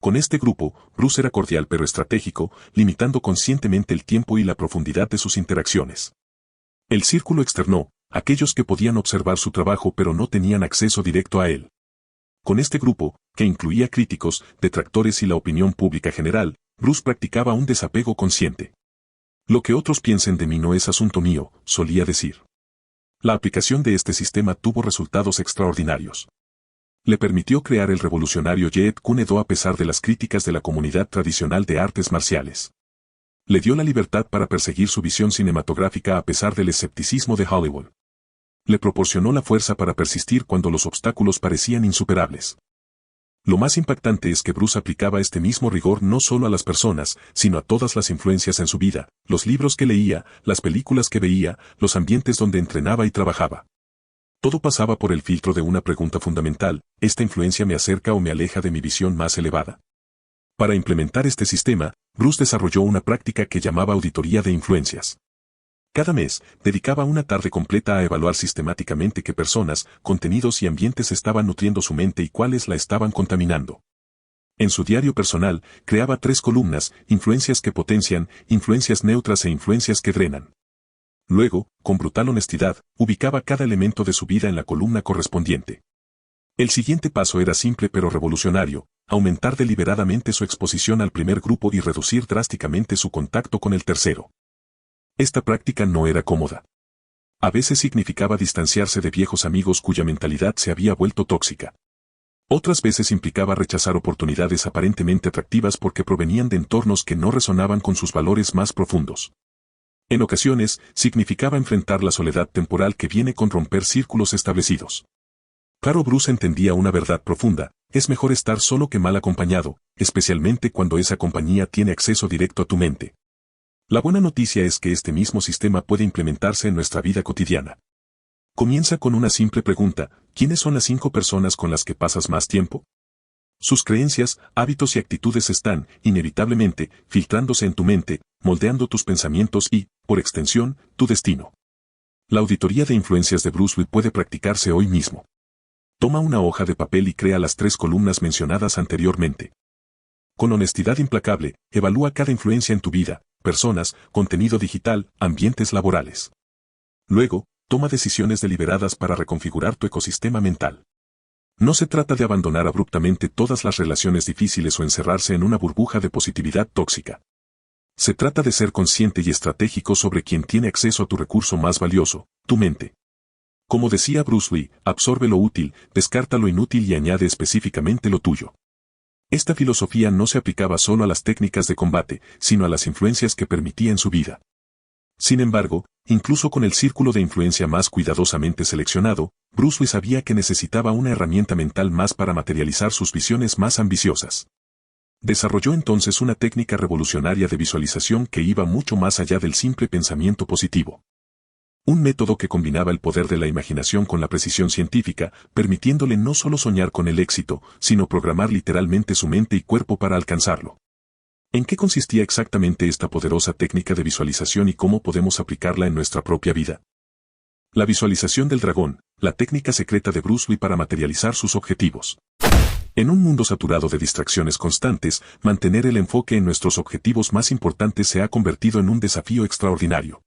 Con este grupo, Bruce era cordial pero estratégico, limitando conscientemente el tiempo y la profundidad de sus interacciones. El círculo externo, aquellos que podían observar su trabajo pero no tenían acceso directo a él. Con este grupo, que incluía críticos, detractores y la opinión pública general, Bruce practicaba un desapego consciente. Lo que otros piensen de mí no es asunto mío, solía decir. La aplicación de este sistema tuvo resultados extraordinarios. Le permitió crear el revolucionario Jeet Kune Do a pesar de las críticas de la comunidad tradicional de artes marciales. Le dio la libertad para perseguir su visión cinematográfica a pesar del escepticismo de Hollywood. Le proporcionó la fuerza para persistir cuando los obstáculos parecían insuperables. Lo más impactante es que Bruce aplicaba este mismo rigor no solo a las personas, sino a todas las influencias en su vida, los libros que leía, las películas que veía, los ambientes donde entrenaba y trabajaba. Todo pasaba por el filtro de una pregunta fundamental: ¿esta influencia me acerca o me aleja de mi visión más elevada? Para implementar este sistema, Bruce desarrolló una práctica que llamaba auditoría de influencias. Cada mes, dedicaba una tarde completa a evaluar sistemáticamente qué personas, contenidos y ambientes estaban nutriendo su mente y cuáles la estaban contaminando. En su diario personal, creaba 3 columnas: influencias que potencian, influencias neutras e influencias que drenan. Luego, con brutal honestidad, ubicaba cada elemento de su vida en la columna correspondiente. El siguiente paso era simple pero revolucionario: aumentar deliberadamente su exposición al primer grupo y reducir drásticamente su contacto con el tercero. Esta práctica no era cómoda. A veces significaba distanciarse de viejos amigos cuya mentalidad se había vuelto tóxica. Otras veces implicaba rechazar oportunidades aparentemente atractivas porque provenían de entornos que no resonaban con sus valores más profundos. En ocasiones, significaba enfrentar la soledad temporal que viene con romper círculos establecidos. Claro, Bruce entendía una verdad profunda: es mejor estar solo que mal acompañado, especialmente cuando esa compañía tiene acceso directo a tu mente. La buena noticia es que este mismo sistema puede implementarse en nuestra vida cotidiana. Comienza con una simple pregunta: ¿quiénes son las 5 personas con las que pasas más tiempo? Sus creencias, hábitos y actitudes están, inevitablemente, filtrándose en tu mente, moldeando tus pensamientos y, por extensión, tu destino. La auditoría de influencias de Bruce Lee puede practicarse hoy mismo. Toma una hoja de papel y crea las 3 columnas mencionadas anteriormente. Con honestidad implacable, evalúa cada influencia en tu vida: personas, contenido digital, ambientes laborales. Luego, toma decisiones deliberadas para reconfigurar tu ecosistema mental. No se trata de abandonar abruptamente todas las relaciones difíciles o encerrarse en una burbuja de positividad tóxica. Se trata de ser consciente y estratégico sobre quien tiene acceso a tu recurso más valioso, tu mente. Como decía Bruce Lee, absorbe lo útil, descarta lo inútil y añade específicamente lo tuyo. Esta filosofía no se aplicaba solo a las técnicas de combate, sino a las influencias que permitía en su vida. Sin embargo, incluso con el círculo de influencia más cuidadosamente seleccionado, Bruce Lee sabía que necesitaba una herramienta mental más para materializar sus visiones más ambiciosas. Desarrolló entonces una técnica revolucionaria de visualización que iba mucho más allá del simple pensamiento positivo. Un método que combinaba el poder de la imaginación con la precisión científica, permitiéndole no solo soñar con el éxito, sino programar literalmente su mente y cuerpo para alcanzarlo. ¿En qué consistía exactamente esta poderosa técnica de visualización y cómo podemos aplicarla en nuestra propia vida? La visualización del dragón, la técnica secreta de Bruce Lee para materializar sus objetivos. En un mundo saturado de distracciones constantes, mantener el enfoque en nuestros objetivos más importantes se ha convertido en un desafío extraordinario.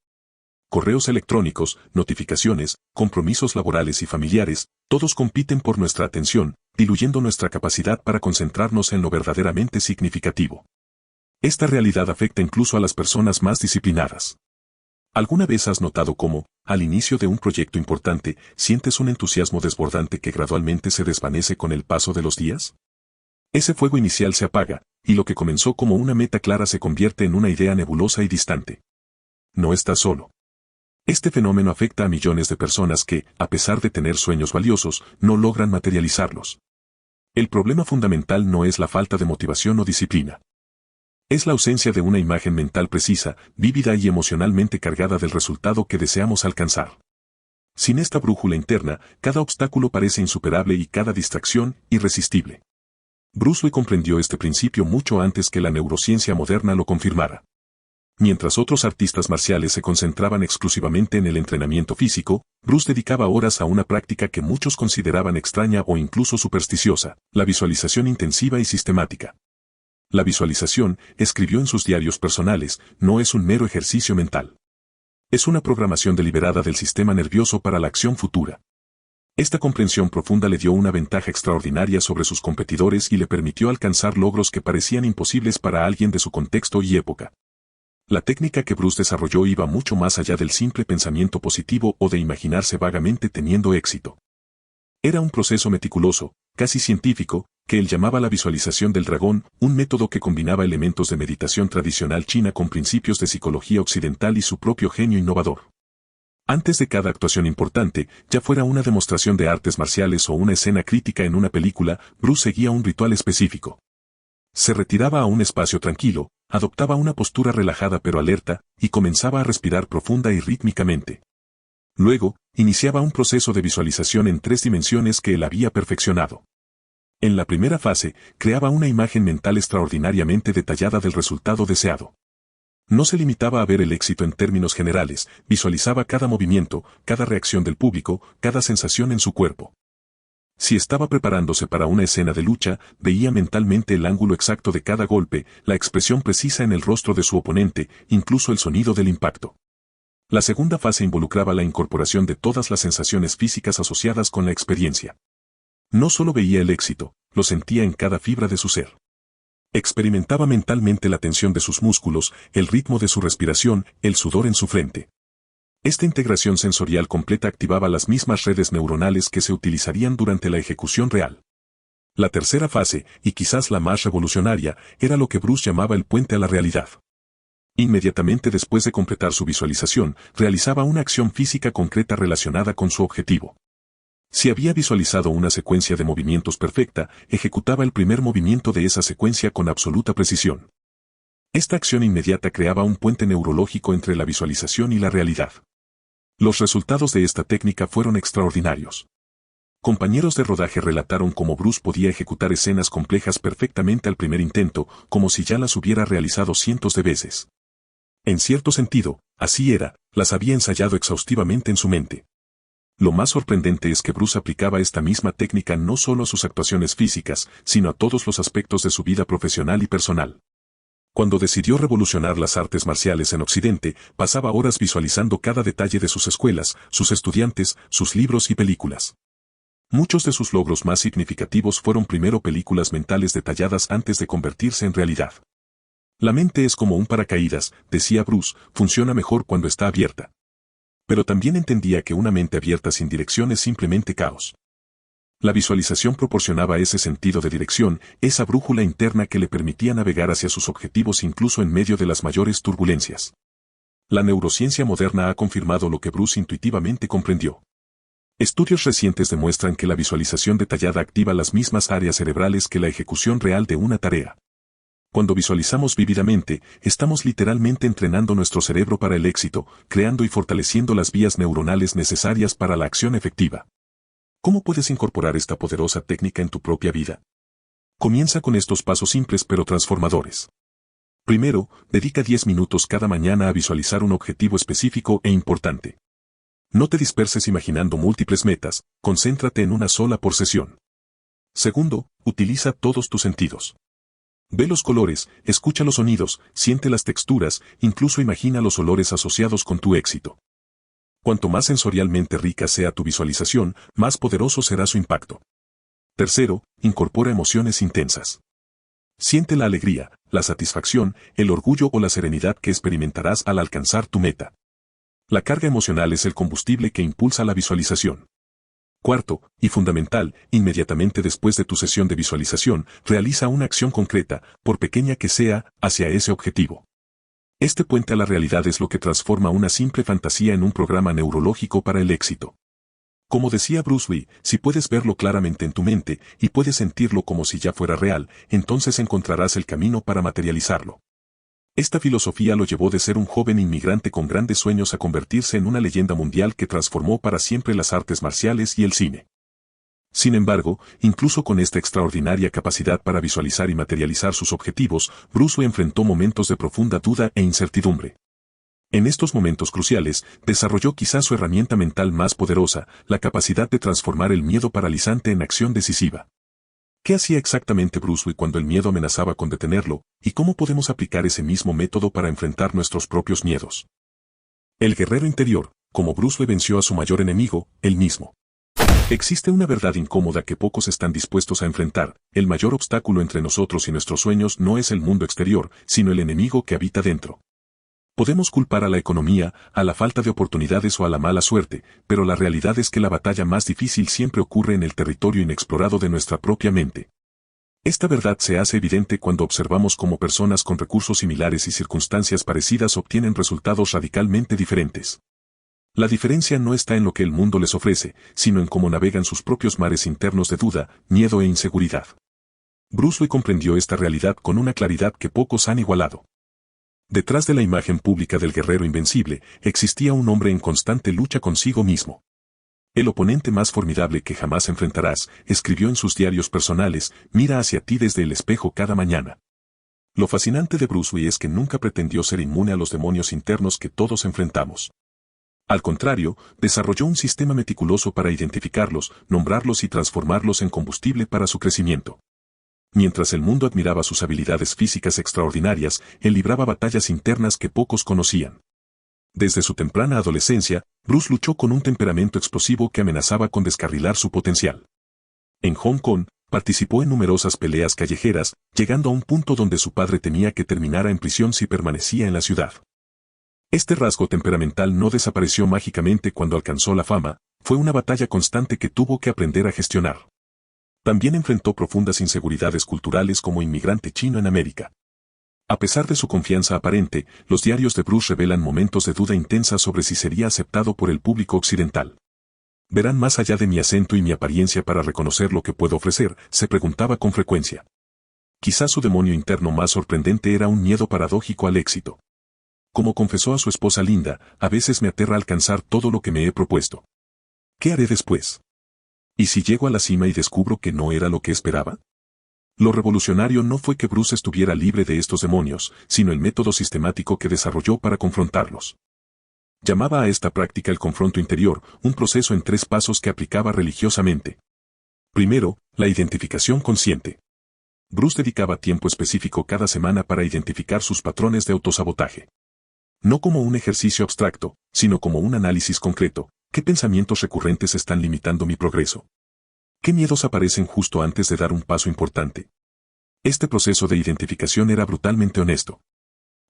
Correos electrónicos, notificaciones, compromisos laborales y familiares, todos compiten por nuestra atención, diluyendo nuestra capacidad para concentrarnos en lo verdaderamente significativo. Esta realidad afecta incluso a las personas más disciplinadas. ¿Alguna vez has notado cómo, al inicio de un proyecto importante, sientes un entusiasmo desbordante que gradualmente se desvanece con el paso de los días? Ese fuego inicial se apaga, y lo que comenzó como una meta clara se convierte en una idea nebulosa y distante. No estás solo. Este fenómeno afecta a millones de personas que, a pesar de tener sueños valiosos, no logran materializarlos. El problema fundamental no es la falta de motivación o disciplina. Es la ausencia de una imagen mental precisa, vívida y emocionalmente cargada del resultado que deseamos alcanzar. Sin esta brújula interna, cada obstáculo parece insuperable y cada distracción, irresistible. Bruce Lee comprendió este principio mucho antes que la neurociencia moderna lo confirmara. Mientras otros artistas marciales se concentraban exclusivamente en el entrenamiento físico, Bruce dedicaba horas a una práctica que muchos consideraban extraña o incluso supersticiosa, la visualización intensiva y sistemática. La visualización, escribió en sus diarios personales, no es un mero ejercicio mental. Es una programación deliberada del sistema nervioso para la acción futura. Esta comprensión profunda le dio una ventaja extraordinaria sobre sus competidores y le permitió alcanzar logros que parecían imposibles para alguien de su contexto y época. La técnica que Bruce desarrolló iba mucho más allá del simple pensamiento positivo o de imaginarse vagamente teniendo éxito. Era un proceso meticuloso, casi científico, que él llamaba la visualización del dragón, un método que combinaba elementos de meditación tradicional china con principios de psicología occidental y su propio genio innovador. Antes de cada actuación importante, ya fuera una demostración de artes marciales o una escena crítica en una película, Bruce seguía un ritual específico. Se retiraba a un espacio tranquilo, adoptaba una postura relajada pero alerta, y comenzaba a respirar profunda y rítmicamente. Luego, iniciaba un proceso de visualización en 3 dimensiones que él había perfeccionado. En la primera fase, creaba una imagen mental extraordinariamente detallada del resultado deseado. No se limitaba a ver el éxito en términos generales, visualizaba cada movimiento, cada reacción del público, cada sensación en su cuerpo. Si estaba preparándose para una escena de lucha, veía mentalmente el ángulo exacto de cada golpe, la expresión precisa en el rostro de su oponente, incluso el sonido del impacto. La segunda fase involucraba la incorporación de todas las sensaciones físicas asociadas con la experiencia. No solo veía el éxito, lo sentía en cada fibra de su ser. Experimentaba mentalmente la tensión de sus músculos, el ritmo de su respiración, el sudor en su frente. Esta integración sensorial completa activaba las mismas redes neuronales que se utilizarían durante la ejecución real. La tercera fase, y quizás la más revolucionaria, era lo que Bruce llamaba el puente a la realidad. Inmediatamente después de completar su visualización, realizaba una acción física concreta relacionada con su objetivo. Si había visualizado una secuencia de movimientos perfecta, ejecutaba el primer movimiento de esa secuencia con absoluta precisión. Esta acción inmediata creaba un puente neurológico entre la visualización y la realidad. Los resultados de esta técnica fueron extraordinarios. Compañeros de rodaje relataron cómo Bruce podía ejecutar escenas complejas perfectamente al primer intento, como si ya las hubiera realizado cientos de veces. En cierto sentido, así era, las había ensayado exhaustivamente en su mente. Lo más sorprendente es que Bruce aplicaba esta misma técnica no solo a sus actuaciones físicas, sino a todos los aspectos de su vida profesional y personal. Cuando decidió revolucionar las artes marciales en Occidente, pasaba horas visualizando cada detalle de sus escuelas, sus estudiantes, sus libros y películas. Muchos de sus logros más significativos fueron primero películas mentales detalladas antes de convertirse en realidad. La mente es como un paracaídas, decía Bruce, funciona mejor cuando está abierta. Pero también entendía que una mente abierta sin dirección es simplemente caos. La visualización proporcionaba ese sentido de dirección, esa brújula interna que le permitía navegar hacia sus objetivos incluso en medio de las mayores turbulencias. La neurociencia moderna ha confirmado lo que Bruce intuitivamente comprendió. Estudios recientes demuestran que la visualización detallada activa las mismas áreas cerebrales que la ejecución real de una tarea. Cuando visualizamos vívidamente, estamos literalmente entrenando nuestro cerebro para el éxito, creando y fortaleciendo las vías neuronales necesarias para la acción efectiva. ¿Cómo puedes incorporar esta poderosa técnica en tu propia vida? Comienza con estos pasos simples pero transformadores. Primero, dedica 10 minutos cada mañana a visualizar un objetivo específico e importante. No te disperses imaginando múltiples metas, concéntrate en una sola por sesión. Segundo, utiliza todos tus sentidos. Ve los colores, escucha los sonidos, siente las texturas, incluso imagina los olores asociados con tu éxito. Cuanto más sensorialmente rica sea tu visualización, más poderoso será su impacto. Tercero, incorpora emociones intensas. Siente la alegría, la satisfacción, el orgullo o la serenidad que experimentarás al alcanzar tu meta. La carga emocional es el combustible que impulsa la visualización. Cuarto, y fundamental, inmediatamente después de tu sesión de visualización, realiza una acción concreta, por pequeña que sea, hacia ese objetivo. Este puente a la realidad es lo que transforma una simple fantasía en un programa neurológico para el éxito. Como decía Bruce Lee, si puedes verlo claramente en tu mente y puedes sentirlo como si ya fuera real, entonces encontrarás el camino para materializarlo. Esta filosofía lo llevó de ser un joven inmigrante con grandes sueños a convertirse en una leyenda mundial que transformó para siempre las artes marciales y el cine. Sin embargo, incluso con esta extraordinaria capacidad para visualizar y materializar sus objetivos, Bruce Lee enfrentó momentos de profunda duda e incertidumbre. En estos momentos cruciales, desarrolló quizás su herramienta mental más poderosa, la capacidad de transformar el miedo paralizante en acción decisiva. ¿Qué hacía exactamente Bruce Lee cuando el miedo amenazaba con detenerlo, y cómo podemos aplicar ese mismo método para enfrentar nuestros propios miedos? El guerrero interior, como Bruce Lee venció a su mayor enemigo, él mismo. Existe una verdad incómoda que pocos están dispuestos a enfrentar: el mayor obstáculo entre nosotros y nuestros sueños no es el mundo exterior, sino el enemigo que habita dentro. Podemos culpar a la economía, a la falta de oportunidades o a la mala suerte, pero la realidad es que la batalla más difícil siempre ocurre en el territorio inexplorado de nuestra propia mente. Esta verdad se hace evidente cuando observamos cómo personas con recursos similares y circunstancias parecidas obtienen resultados radicalmente diferentes. La diferencia no está en lo que el mundo les ofrece, sino en cómo navegan sus propios mares internos de duda, miedo e inseguridad. Bruce Lee comprendió esta realidad con una claridad que pocos han igualado. Detrás de la imagen pública del guerrero invencible, existía un hombre en constante lucha consigo mismo. El oponente más formidable que jamás enfrentarás, escribió en sus diarios personales, mira hacia ti desde el espejo cada mañana. Lo fascinante de Bruce Lee es que nunca pretendió ser inmune a los demonios internos que todos enfrentamos. Al contrario, desarrolló un sistema meticuloso para identificarlos, nombrarlos y transformarlos en combustible para su crecimiento. Mientras el mundo admiraba sus habilidades físicas extraordinarias, él libraba batallas internas que pocos conocían. Desde su temprana adolescencia, Bruce luchó con un temperamento explosivo que amenazaba con descarrilar su potencial. En Hong Kong, participó en numerosas peleas callejeras, llegando a un punto donde su padre temía que terminara en prisión si permanecía en la ciudad. Este rasgo temperamental no desapareció mágicamente cuando alcanzó la fama, fue una batalla constante que tuvo que aprender a gestionar. También enfrentó profundas inseguridades culturales como inmigrante chino en América. A pesar de su confianza aparente, los diarios de Bruce revelan momentos de duda intensa sobre si sería aceptado por el público occidental. ¿Verán más allá de mi acento y mi apariencia para reconocer lo que puedo ofrecer?, se preguntaba con frecuencia. Quizás su demonio interno más sorprendente era un miedo paradójico al éxito. Como confesó a su esposa Linda, a veces me aterra alcanzar todo lo que me he propuesto. ¿Qué haré después? ¿Y si llego a la cima y descubro que no era lo que esperaba? Lo revolucionario no fue que Bruce estuviera libre de estos demonios, sino el método sistemático que desarrolló para confrontarlos. Llamaba a esta práctica el confronto interior, un proceso en 3 pasos que aplicaba religiosamente. Primero, la identificación consciente. Bruce dedicaba tiempo específico cada semana para identificar sus patrones de autosabotaje. No como un ejercicio abstracto, sino como un análisis concreto. ¿Qué pensamientos recurrentes están limitando mi progreso? ¿Qué miedos aparecen justo antes de dar un paso importante? Este proceso de identificación era brutalmente honesto.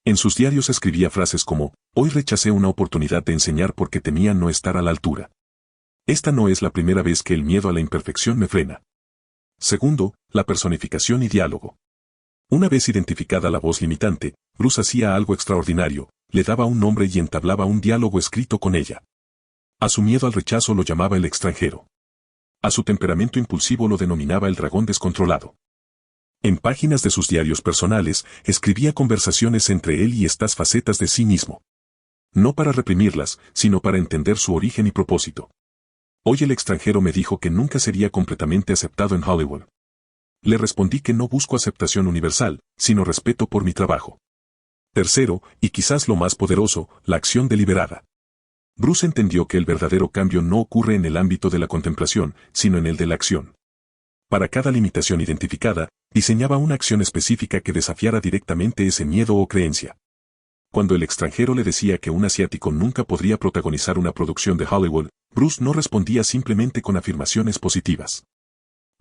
En sus diarios escribía frases como: hoy rechacé una oportunidad de enseñar porque temía no estar a la altura. Esta no es la primera vez que el miedo a la imperfección me frena. Segundo, la personificación y diálogo. Una vez identificada la voz limitante, Bruce hacía algo extraordinario, le daba un nombre y entablaba un diálogo escrito con ella. A su miedo al rechazo lo llamaba el extranjero. A su temperamento impulsivo lo denominaba el dragón descontrolado. En páginas de sus diarios personales, escribía conversaciones entre él y estas facetas de sí mismo. No para reprimirlas, sino para entender su origen y propósito. Hoy el extranjero me dijo que nunca sería completamente aceptado en Hollywood. Le respondí que no busco aceptación universal, sino respeto por mi trabajo. Tercero, y quizás lo más poderoso, la acción deliberada. Bruce entendió que el verdadero cambio no ocurre en el ámbito de la contemplación, sino en el de la acción. Para cada limitación identificada, diseñaba una acción específica que desafiara directamente ese miedo o creencia. Cuando el extranjero le decía que un asiático nunca podría protagonizar una producción de Hollywood, Bruce no respondía simplemente con afirmaciones positivas.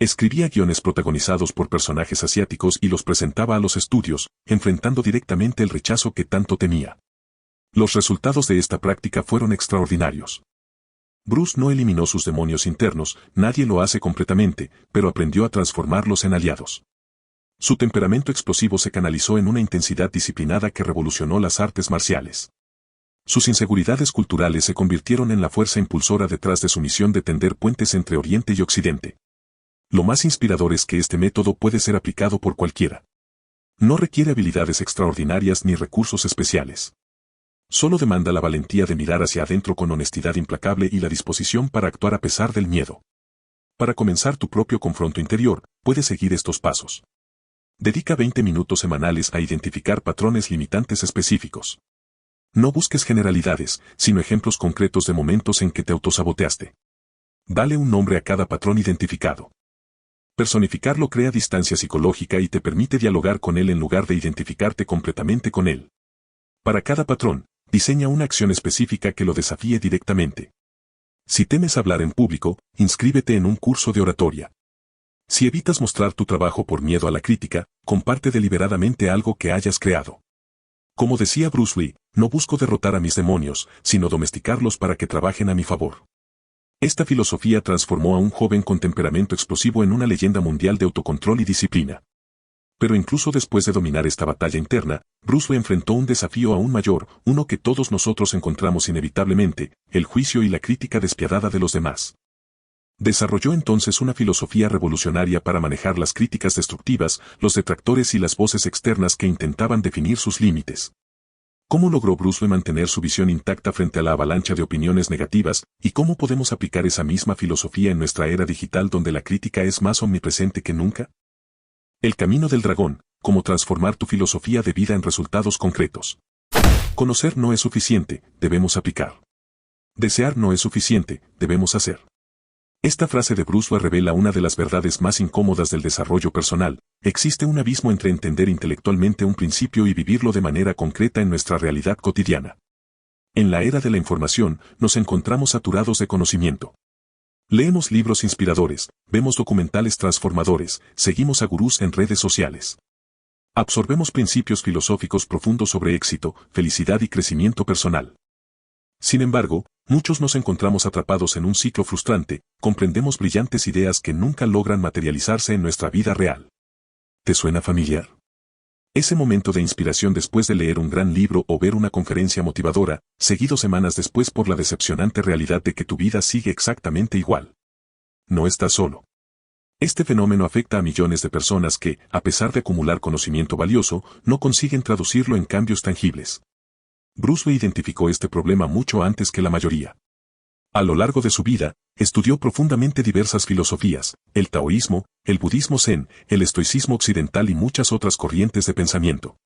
Escribía guiones protagonizados por personajes asiáticos y los presentaba a los estudios, enfrentando directamente el rechazo que tanto temía. Los resultados de esta práctica fueron extraordinarios. Bruce no eliminó sus demonios internos, nadie lo hace completamente, pero aprendió a transformarlos en aliados. Su temperamento explosivo se canalizó en una intensidad disciplinada que revolucionó las artes marciales. Sus inseguridades culturales se convirtieron en la fuerza impulsora detrás de su misión de tender puentes entre Oriente y Occidente. Lo más inspirador es que este método puede ser aplicado por cualquiera. No requiere habilidades extraordinarias ni recursos especiales. Solo demanda la valentía de mirar hacia adentro con honestidad implacable y la disposición para actuar a pesar del miedo. Para comenzar tu propio confronto interior, puedes seguir estos pasos. Dedica 20 minutos semanales a identificar patrones limitantes específicos. No busques generalidades, sino ejemplos concretos de momentos en que te autosaboteaste. Dale un nombre a cada patrón identificado. Personificarlo crea distancia psicológica y te permite dialogar con él en lugar de identificarte completamente con él. Para cada patrón, diseña una acción específica que lo desafíe directamente. Si temes hablar en público, inscríbete en un curso de oratoria. Si evitas mostrar tu trabajo por miedo a la crítica, comparte deliberadamente algo que hayas creado. Como decía Bruce Lee, no busco derrotar a mis demonios, sino domesticarlos para que trabajen a mi favor. Esta filosofía transformó a un joven con temperamento explosivo en una leyenda mundial de autocontrol y disciplina. Pero incluso después de dominar esta batalla interna, Bruce Lee enfrentó un desafío aún mayor, uno que todos nosotros encontramos inevitablemente, el juicio y la crítica despiadada de los demás. Desarrolló entonces una filosofía revolucionaria para manejar las críticas destructivas, los detractores y las voces externas que intentaban definir sus límites. ¿Cómo logró Bruce Lee mantener su visión intacta frente a la avalancha de opiniones negativas, y cómo podemos aplicar esa misma filosofía en nuestra era digital donde la crítica es más omnipresente que nunca? El camino del dragón, cómo transformar tu filosofía de vida en resultados concretos. Conocer no es suficiente, debemos aplicar. Desear no es suficiente, debemos hacer. Esta frase de Bruce Lee revela una de las verdades más incómodas del desarrollo personal. Existe un abismo entre entender intelectualmente un principio y vivirlo de manera concreta en nuestra realidad cotidiana. En la era de la información, nos encontramos saturados de conocimiento. Leemos libros inspiradores, vemos documentales transformadores, seguimos a gurús en redes sociales. Absorbemos principios filosóficos profundos sobre éxito, felicidad y crecimiento personal. Sin embargo, muchos nos encontramos atrapados en un ciclo frustrante, comprendemos brillantes ideas que nunca logran materializarse en nuestra vida real. ¿Te suena familiar? Ese momento de inspiración después de leer un gran libro o ver una conferencia motivadora, seguido semanas después por la decepcionante realidad de que tu vida sigue exactamente igual. No estás solo. Este fenómeno afecta a millones de personas que, a pesar de acumular conocimiento valioso, no consiguen traducirlo en cambios tangibles. Bruce Lee identificó este problema mucho antes que la mayoría. A lo largo de su vida, estudió profundamente diversas filosofías, el taoísmo, el budismo zen, el estoicismo occidental y muchas otras corrientes de pensamiento.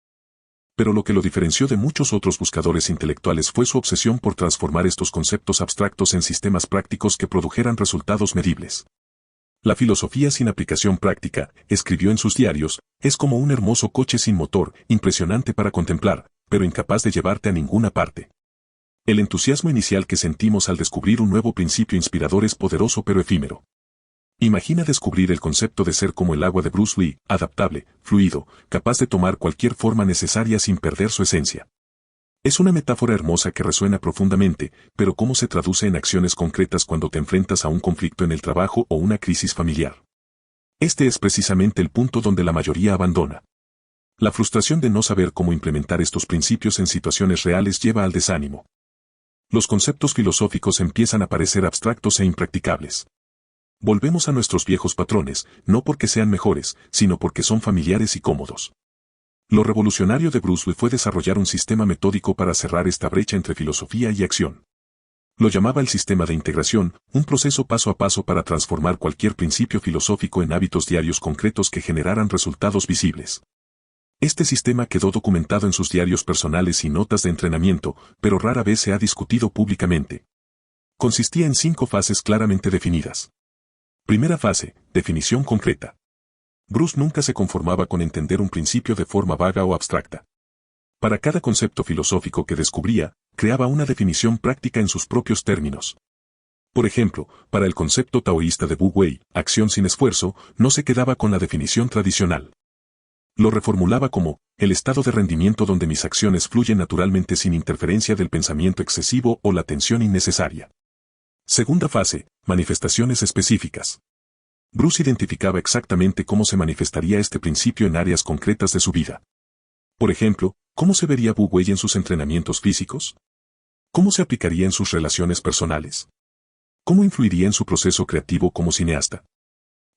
Pero lo que lo diferenció de muchos otros buscadores intelectuales fue su obsesión por transformar estos conceptos abstractos en sistemas prácticos que produjeran resultados medibles. La filosofía sin aplicación práctica, escribió en sus diarios, es como un hermoso coche sin motor, impresionante para contemplar, pero incapaz de llevarte a ninguna parte. El entusiasmo inicial que sentimos al descubrir un nuevo principio inspirador es poderoso pero efímero. Imagina descubrir el concepto de ser como el agua de Bruce Lee, adaptable, fluido, capaz de tomar cualquier forma necesaria sin perder su esencia. Es una metáfora hermosa que resuena profundamente, pero ¿cómo se traduce en acciones concretas cuando te enfrentas a un conflicto en el trabajo o una crisis familiar? Este es precisamente el punto donde la mayoría abandona. La frustración de no saber cómo implementar estos principios en situaciones reales lleva al desánimo. Los conceptos filosóficos empiezan a parecer abstractos e impracticables. Volvemos a nuestros viejos patrones, no porque sean mejores, sino porque son familiares y cómodos. Lo revolucionario de Bruce Lee fue desarrollar un sistema metódico para cerrar esta brecha entre filosofía y acción. Lo llamaba el sistema de integración, un proceso paso a paso para transformar cualquier principio filosófico en hábitos diarios concretos que generaran resultados visibles. Este sistema quedó documentado en sus diarios personales y notas de entrenamiento, pero rara vez se ha discutido públicamente. Consistía en 5 fases claramente definidas. Primera fase, definición concreta. Bruce nunca se conformaba con entender un principio de forma vaga o abstracta. Para cada concepto filosófico que descubría, creaba una definición práctica en sus propios términos. Por ejemplo, para el concepto taoísta de Wu Wei, acción sin esfuerzo, no se quedaba con la definición tradicional. Lo reformulaba como, el estado de rendimiento donde mis acciones fluyen naturalmente sin interferencia del pensamiento excesivo o la tensión innecesaria. Segunda fase, manifestaciones específicas. Bruce identificaba exactamente cómo se manifestaría este principio en áreas concretas de su vida. Por ejemplo, ¿cómo se vería Wu Wei en sus entrenamientos físicos? ¿Cómo se aplicaría en sus relaciones personales? ¿Cómo influiría en su proceso creativo como cineasta?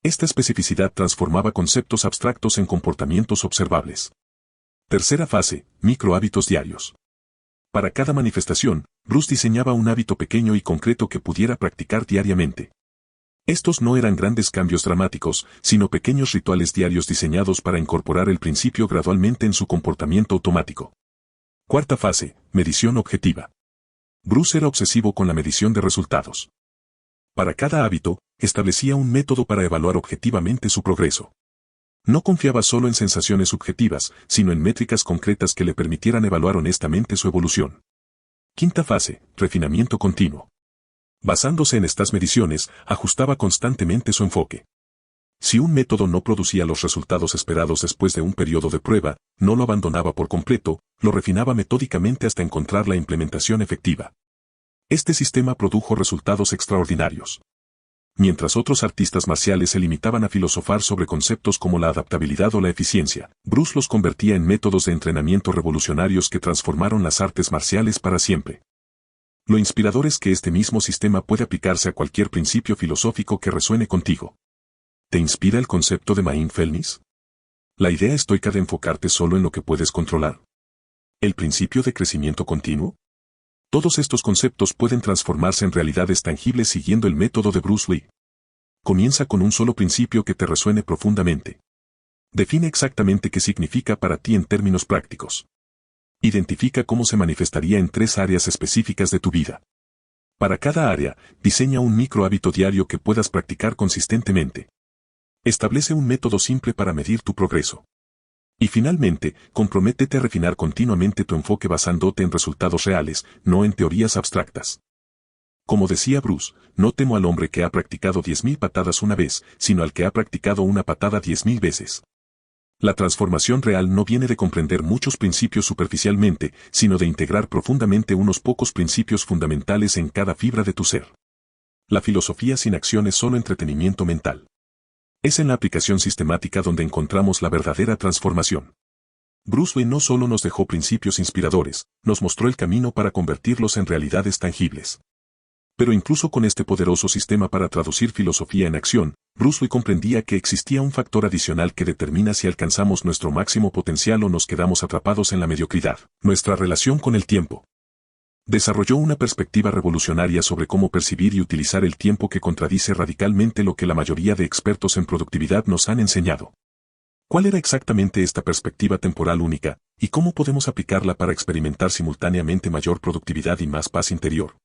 Esta especificidad transformaba conceptos abstractos en comportamientos observables. Tercera fase, microhábitos diarios. Para cada manifestación, Bruce diseñaba un hábito pequeño y concreto que pudiera practicar diariamente. Estos no eran grandes cambios dramáticos, sino pequeños rituales diarios diseñados para incorporar el principio gradualmente en su comportamiento automático. Cuarta fase, medición objetiva. Bruce era obsesivo con la medición de resultados. Para cada hábito, establecía un método para evaluar objetivamente su progreso. No confiaba solo en sensaciones subjetivas, sino en métricas concretas que le permitieran evaluar honestamente su evolución. Quinta fase, refinamiento continuo. Basándose en estas mediciones, ajustaba constantemente su enfoque. Si un método no producía los resultados esperados después de un periodo de prueba, no lo abandonaba por completo, lo refinaba metódicamente hasta encontrar la implementación efectiva. Este sistema produjo resultados extraordinarios. Mientras otros artistas marciales se limitaban a filosofar sobre conceptos como la adaptabilidad o la eficiencia, Bruce los convertía en métodos de entrenamiento revolucionarios que transformaron las artes marciales para siempre. Lo inspirador es que este mismo sistema puede aplicarse a cualquier principio filosófico que resuene contigo. ¿Te inspira el concepto de mindfulness? La idea estoica de enfocarte solo en lo que puedes controlar. ¿El principio de crecimiento continuo? Todos estos conceptos pueden transformarse en realidades tangibles siguiendo el método de Bruce Lee. Comienza con un solo principio que te resuene profundamente. Define exactamente qué significa para ti en términos prácticos. Identifica cómo se manifestaría en 3 áreas específicas de tu vida. Para cada área, diseña un micro hábito diario que puedas practicar consistentemente. Establece un método simple para medir tu progreso. Y finalmente, comprométete a refinar continuamente tu enfoque basándote en resultados reales, no en teorías abstractas. Como decía Bruce, no temo al hombre que ha practicado 10.000 patadas una vez, sino al que ha practicado una patada 10.000 veces. La transformación real no viene de comprender muchos principios superficialmente, sino de integrar profundamente unos pocos principios fundamentales en cada fibra de tu ser. La filosofía sin acción es solo entretenimiento mental. Es en la aplicación sistemática donde encontramos la verdadera transformación. Bruce Lee no solo nos dejó principios inspiradores, nos mostró el camino para convertirlos en realidades tangibles. Pero incluso con este poderoso sistema para traducir filosofía en acción, Bruce Lee comprendía que existía un factor adicional que determina si alcanzamos nuestro máximo potencial o nos quedamos atrapados en la mediocridad: nuestra relación con el tiempo. Desarrolló una perspectiva revolucionaria sobre cómo percibir y utilizar el tiempo que contradice radicalmente lo que la mayoría de expertos en productividad nos han enseñado. ¿Cuál era exactamente esta perspectiva temporal única, y cómo podemos aplicarla para experimentar simultáneamente mayor productividad y más paz interior?